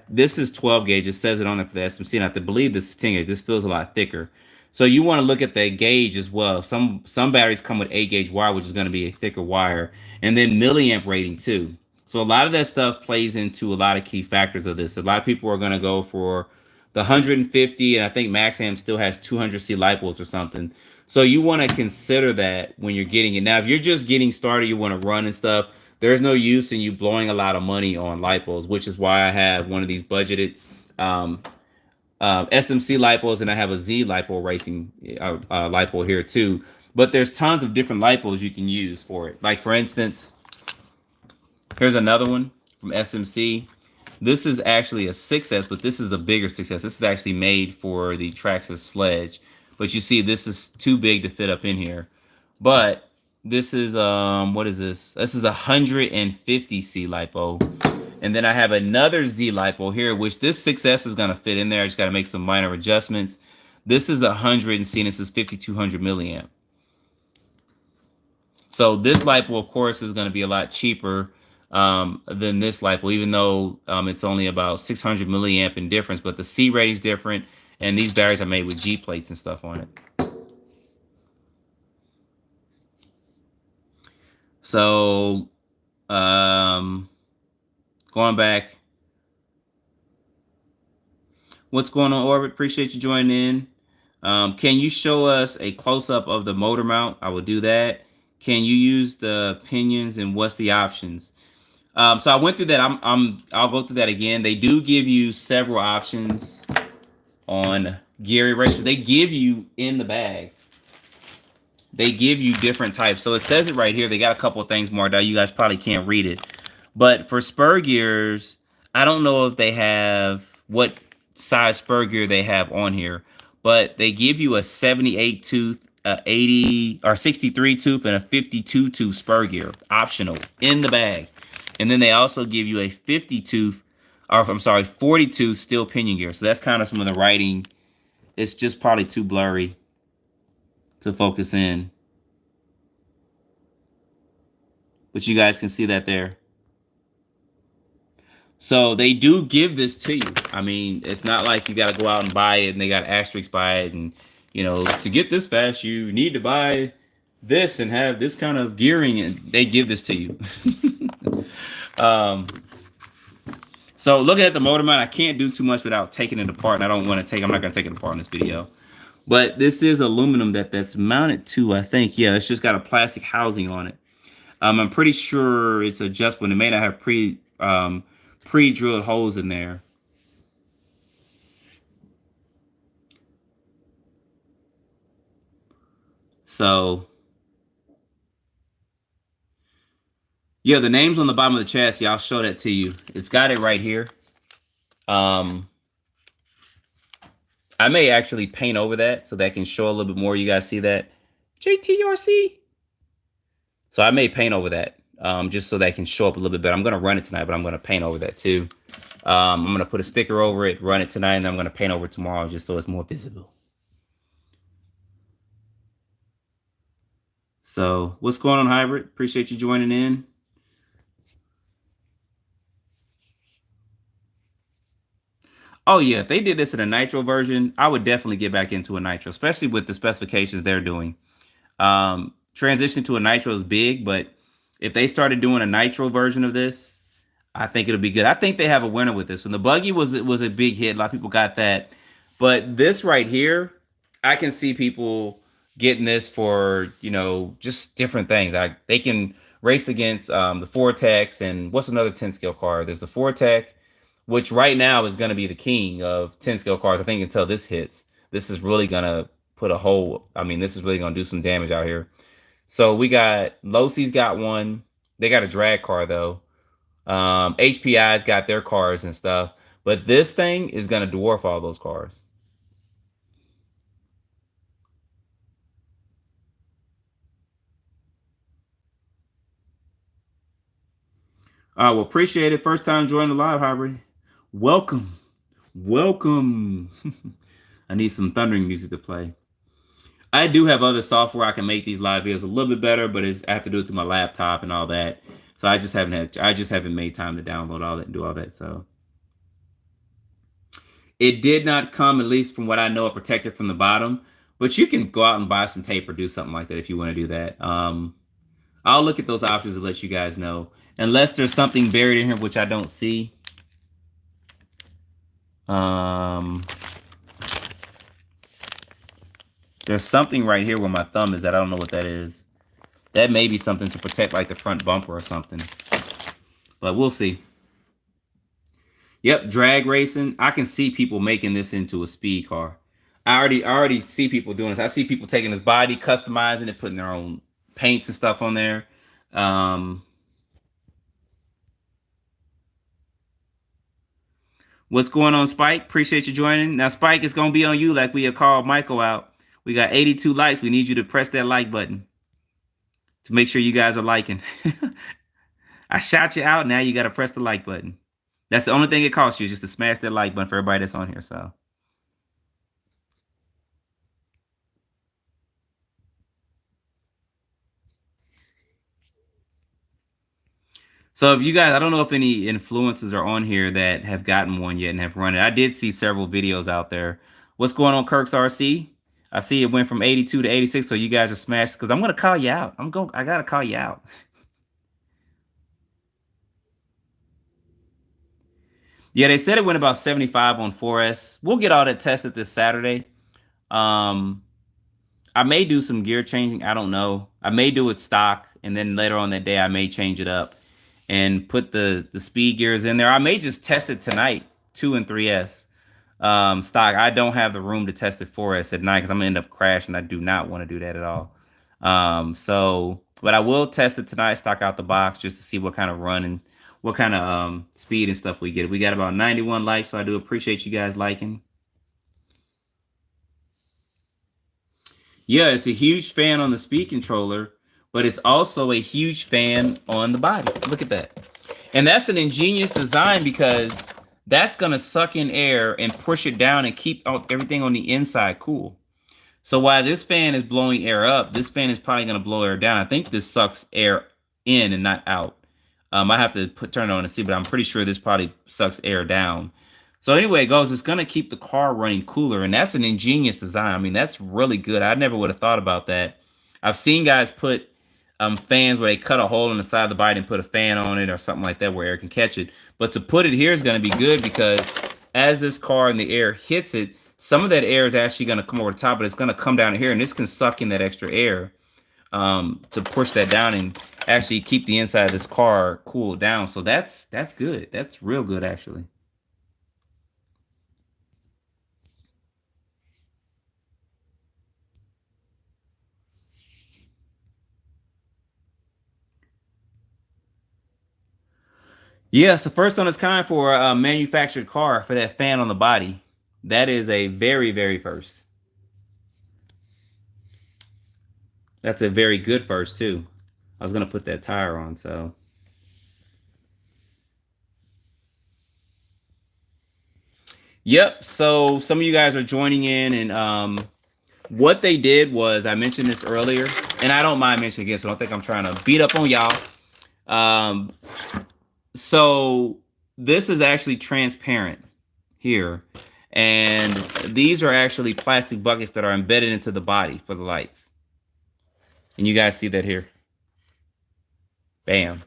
This is 12 gauge. It says it on there for the SMC, and I believe this is 10 gauge. This feels a lot thicker. So you want to look at the gauge as well. Some batteries come with 8 gauge wire, which is going to be a thicker wire, and then milliamp rating too. So a lot of that stuff plays into a lot of key factors of this. A lot of people are going to go for the 150, and I think Maxam still has 200C lipos or something. So you want to consider that when you're getting it. Now, if you're just getting started, you want to run and stuff, there's no use in you blowing a lot of money on lipos, which is why I have one of these budgeted SMC lipos, and I have a Z lipo racing lipo here too. But there's tons of different lipos you can use for it. Like, for instance, here's another one from SMC. This is actually a 6S, but this is a bigger 6S. This is actually made for the Traxxas Sledge. But you see, this is too big to fit up in here. But this is, what is this? This is a 150C lipo. And then I have another Z lipo here, which this 6S is going to fit in there. I just got to make some minor adjustments. This is 100C, and this is 5200 milliamp. So this lipo, of course, is going to be a lot cheaper than this lipo, even though it's only about 600 milliamp in difference. But the C rating is different, and these batteries are made with G plates and stuff on it. So going back, what's going on, Orbit? Appreciate you joining in. Can you show us a close-up of the motor mount? I will do that. Can you use the pinions, and what's the options? So I went through that. I'll go through that again. They do give you several options on gear erasure. They give you in the bag. They give you different types. So it says it right here. They got a couple of things marked out. You guys probably can't read it. But for spur gears, I don't know if they have what size spur gear they have on here. But they give you a 78 tooth, 80 or 63 tooth, and a 52 tooth spur gear, optional, in the bag. And then they also give you a 50 tooth, or I'm sorry, 40 tooth steel pinion gear. So that's kind of some of the writing. It's just probably too blurry to focus in. But you guys can see that there. So they do give this to you. I mean, it's not like you got to go out and buy it and they got asterisks by it. And, you know, to get this fast, you need to buy this and have this kind of gearing. And they give this to you. So looking at the motor mount, I can't do too much without taking it apart. And I'm not going to take it apart in this video. But this is aluminum that's mounted to, I think, yeah, it's just got a plastic housing on it. I'm pretty sure it's adjustable. It may not have pre-drilled holes in there. So yeah, the name's on the bottom of the chassis. I'll show that to you. It's got it right here. I may actually paint over that so that can show a little bit more. You guys see that? JTRC. So I may paint over that just so that can show up a little bit better. I'm going to run it tonight, but I'm going to paint over that too. I'm going to put a sticker over it, run it tonight, and then I'm going to paint over it tomorrow just so it's more visible. So what's going on, Hybrid? Appreciate you joining in. Oh, yeah, if they did this in a nitro version, I would definitely get back into a nitro, especially with the specifications they're doing. transition to a nitro is big, but if they started doing a nitro version of this, I think it'll be good. I think they have a winner with this one. The buggy was a big hit. A lot of people got that. But this right here, I can see people getting this for, you know, just different things. They can race against the Vortex and what's another 10 scale car? There's the Vortex, which right now is going to be the king of 10 scale cars. I think until this hits, this is really going to put a hole. I mean, this is really going to do some damage out here. So we got Losi's got one. They got a drag car though. HPI's got their cars and stuff, but this thing is going to dwarf all those cars. Well, appreciate it. First time joining the live, Hybrid. Welcome. Welcome. I need some thundering music to play. I do have other software I can make these live videos a little bit better, but I have to do it through my laptop and all that. So I just haven't made time to download all that and do all that. So it did not come, at least from what I know, protected from the bottom. But you can go out and buy some tape or do something like that if you want to do that. I'll look at those options and let you guys know. Unless there's something buried in here which I don't see. There's something right here where my thumb is that I don't know what that is. That may be something to protect like the front bumper or something. But we'll see. Yep, drag racing. I can see people making this into a speed car. I already see people doing this. I see people taking this body, customizing it, putting their own paints and stuff on there. What's going on, Spike? Appreciate you joining. Now, Spike, it's going to be on you like we have called Michael out. We got 82 likes. We need you to press that like button to make sure you guys are liking. I shout you out. Now you got to press the like button. That's the only thing it costs you, is just to smash that like button for everybody that's on here. So if you guys, I don't know if any influencers are on here that have gotten one yet and have run it. I did see several videos out there. What's going on, Kirk's RC? I see it went from 82 to 86, so you guys are smashed. Because I'm gonna call you out. I gotta call you out. Yeah, they said it went about 75 on 4S. We'll get all that tested this Saturday. I may do some gear changing. I don't know. I may do it stock, and then later on that day, I may change it up and put the speed gears in there. I may just test it tonight, 2 and 3S stock. I don't have the room to test it 4S at night because I'm gonna end up crashing. I do not want to do that at all. But I will test it tonight, stock out the box, just to see what kind of run and what kind of speed and stuff we get. We got about 91 likes, so I do appreciate you guys liking. Yeah, it's a huge fan on the speed controller, but it's also a huge fan on the body. Look at that. And that's an ingenious design because that's going to suck in air and push it down and keep everything on the inside cool. So while this fan is blowing air up, this fan is probably going to blow air down. I think this sucks air in and not out. I have to turn it on and see, but I'm pretty sure this probably sucks air down. So anyway, it goes, it's going to keep the car running cooler, and that's an ingenious design. I mean, that's really good. I never would have thought about that. I've seen guys put fans where they cut a hole in the side of the body and put a fan on it or something like that where air can catch it. But to put it here is going to be good because as this car in the air hits it, some of that air is actually going to come over the top, but it's going to come down here, and this can suck in that extra air to push that down and actually keep the inside of this car cooled down. So that's good. That's real good, actually. Yeah, it's the first on its kind for a manufactured car for that fan on the body. That is a very, very first. That's a very good first, too. I was going to put that tire on, so. Yep, so some of you guys are joining in, and what they did was, I mentioned this earlier, and I don't mind mentioning it again, so I don't think I'm trying to beat up on y'all. So this is actually transparent here, and these are actually plastic buckets that are embedded into the body for the lights. And you guys see that here. Bam.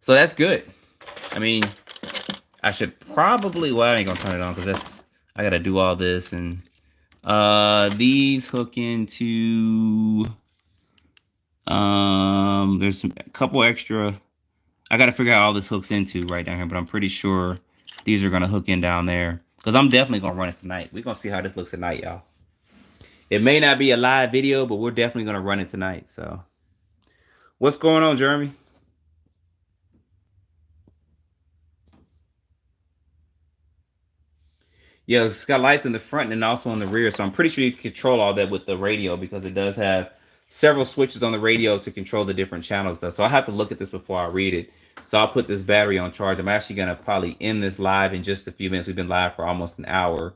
So that's good. I mean, I should probably, well, I ain't gonna turn it on because that's, I gotta do all this. And these hook into, there's a couple extra, I gotta figure out all this hooks into right down here, but I'm pretty sure these are gonna hook in down there because I'm definitely gonna run it tonight. We're gonna see how this looks tonight, y'all. It may not be a live video, but we're definitely gonna run it tonight. So what's going on, Jeremy? Yeah, it's got lights in the front and also in the rear. So I'm pretty sure you can control all that with the radio because it does have several switches on the radio to control the different channels though. So I have to look at this before I read it. So I'll put this battery on charge. I'm actually going to probably end this live in just a few minutes. We've been live for almost an hour.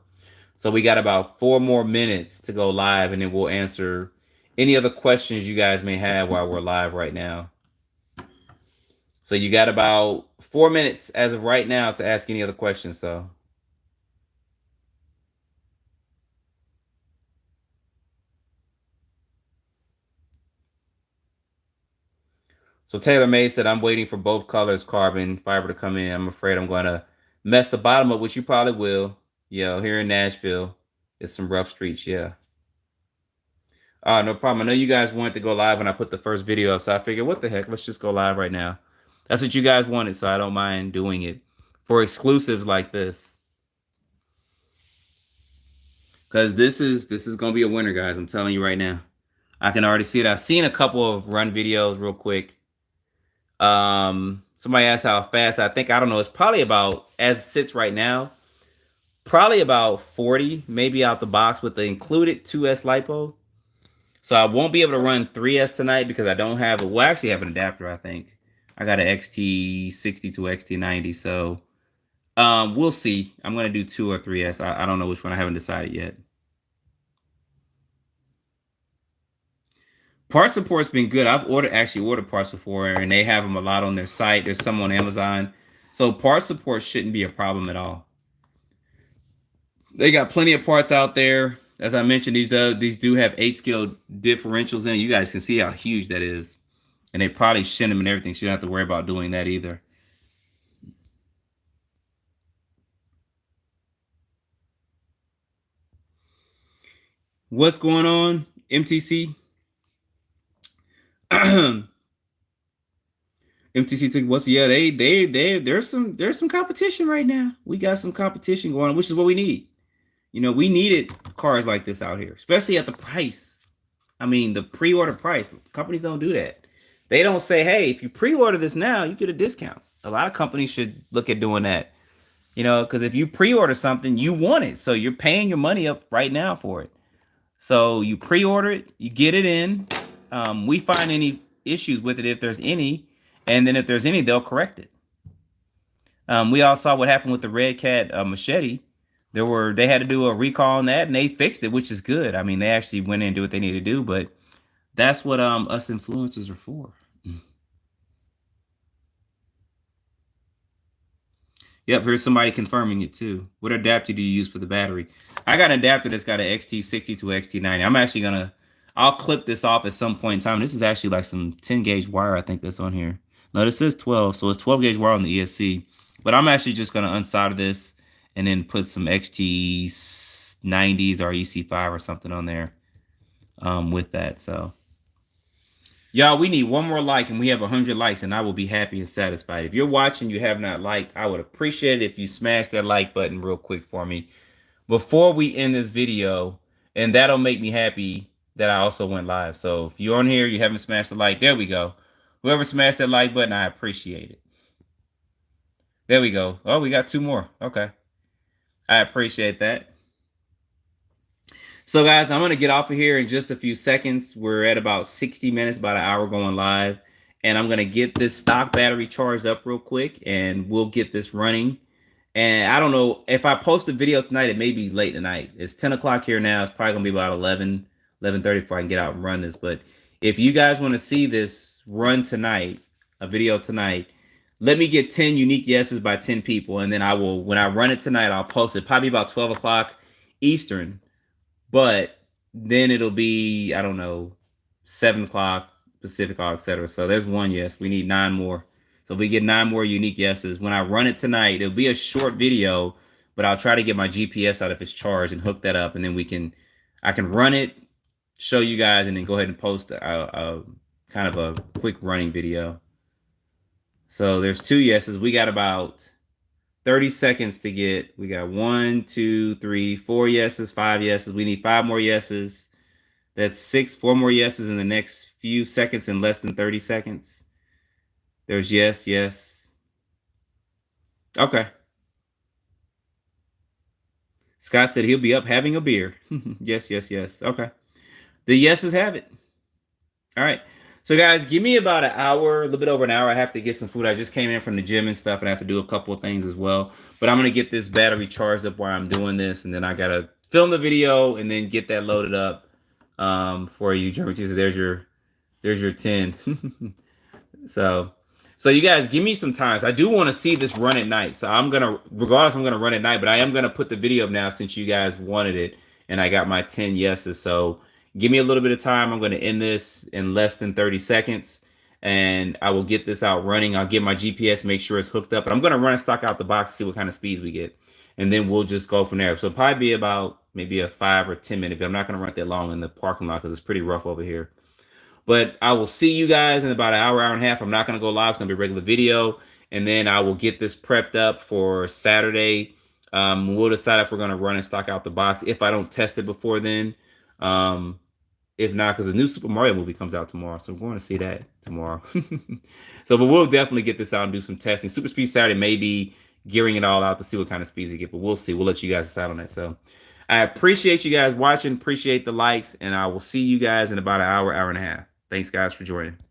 So we got about 4 more minutes to go live, and then we'll answer any other questions you guys may have while we're live right now. So you got about 4 minutes as of right now to ask any other questions. So Taylor May said, I'm waiting for both colors carbon fiber to come in. I'm afraid I'm going to mess the bottom up, which you probably will. Yeah, here in Nashville, it's some rough streets. Yeah. No problem. I know you guys wanted to go live when I put the first video up, so I figured, what the heck? Let's just go live right now. That's what you guys wanted, so I don't mind doing it for exclusives like this. Because this is going to be a winner, guys. I'm telling you right now. I can already see it. I've seen a couple of run videos real quick. Somebody asked how fast. I think, I don't know, it's probably about, as it sits right now, probably about 40, maybe out the box with the included 2S LiPo. So I won't be able to run 3S tonight because I don't have a, well, I actually have an adapter, I think. I got an XT60 to XT90. So we'll see. I'm going to do 2 or 3S. I don't know which one. I haven't decided yet. Part support's been good. I've actually ordered parts before, and they have them a lot on their site. There's some on Amazon. So part support shouldn't be a problem at all. They got plenty of parts out there. As I mentioned, these do have 8-scale differentials in it. You guys can see how huge that is. And they probably shin them and everything, so you don't have to worry about doing that either. What's going on, MTC? MTC took what's there's some competition right now. We got some competition going on, which is what we need. You know, we needed cars like this out here, especially at the price. I mean, the pre-order price. Companies don't do that. They don't say, hey, if you pre-order this now, you get a discount. A lot of companies should look at doing that. You know, because if you pre-order something, you want it. So you're paying your money up right now for it. So you pre-order it, you get it in. We find any issues with it if there's any, and then if there's any, they'll correct it. We all saw what happened with the Red Cat machete. They had to do a recall on that, and they fixed it, which is good. I mean, they actually went in and did what they needed to do, but that's what us influencers are for. Yep, here's somebody confirming it too. What adapter do you use for the battery? I got an adapter that's got an XT60 to XT90. I'm actually I'll clip this off at some point in time. This is actually like some 10 gauge wire, I think that's on here. No, this says 12, so it's 12 gauge wire on the ESC. But I'm actually just gonna unsolder this and then put some XT90s or EC5 or something on there with that. So y'all, we need one more like, and we have 100 likes, and I will be happy and satisfied. If you're watching, you have not liked, I would appreciate it if you smash that like button real quick for me before we end this video, and that'll make me happy that I also went live. So if you're on here, you haven't smashed the like, there we go. Whoever smashed that like button, I appreciate it. There we go. Oh, we got 2 more. Okay. I appreciate that. So guys, I'm going to get off of here in just a few seconds. We're at about 60 minutes, about an hour going live. And I'm going to get this stock battery charged up real quick, and we'll get this running. And I don't know, if I post a video tonight, it may be late tonight. It's 10 o'clock here now. It's probably going to be about 11:30 before I can get out and run this. But if you guys want to see this run tonight, a video tonight, let me get 10 unique yeses by 10 people. And then I will, when I run it tonight, I'll post it probably about 12 o'clock Eastern. But then it'll be, I don't know, 7 o'clock Pacific, etc. So there's one yes. We need 9 more. So if we get 9 more unique yeses, when I run it tonight, it'll be a short video, but I'll try to get my GPS out if it's charged and hook that up, and then I can run it, show you guys, and then go ahead and post a kind of a quick running video. So there's 2 yeses. We got about 30 seconds to get. We got 1, 2, 3, 4 yeses, 5 yeses. We need 5 more yeses. That's 4 more yeses in the next few seconds, in less than 30 seconds. There's yes, yes. Okay. Scott said he'll be up having a beer. Yes, yes, yes. Okay. The yeses have it. All right. So guys, give me about an hour, a little bit over an hour. I have to get some food. I just came in from the gym and stuff, and I have to do a couple of things as well. But I'm gonna get this battery charged up while I'm doing this, and then I gotta film the video and then get that loaded up for you, German Tuesday. There's your 10. So you guys give me some time. So I do want to see this run at night. So regardless, I'm gonna run at night, but I am gonna put the video up now since you guys wanted it, and I got my 10 yeses. So give me a little bit of time. I'm gonna end this in less than 30 seconds, and I will get this out running. I'll get my GPS, make sure it's hooked up, and I'm gonna run a stock out the box to see what kind of speeds we get, and then we'll just go from there. So it'll probably be about maybe a 5 or 10 minute. I'm not gonna run it that long in the parking lot because it's pretty rough over here. But I will see you guys in about an hour, hour and a half. I'm not going to go live. It's going to be a regular video. And then I will get this prepped up for Saturday. We'll decide if we're going to run and stock out the box if I don't test it before then. If not, because the new Super Mario movie comes out tomorrow. So we're going to see that tomorrow. But we'll definitely get this out and do some testing. Super Speed Saturday may be gearing it all out to see what kind of speeds we get. But we'll see. We'll let you guys decide on that. So I appreciate you guys watching. Appreciate the likes. And I will see you guys in about an hour, hour and a half. Thanks, guys, for joining.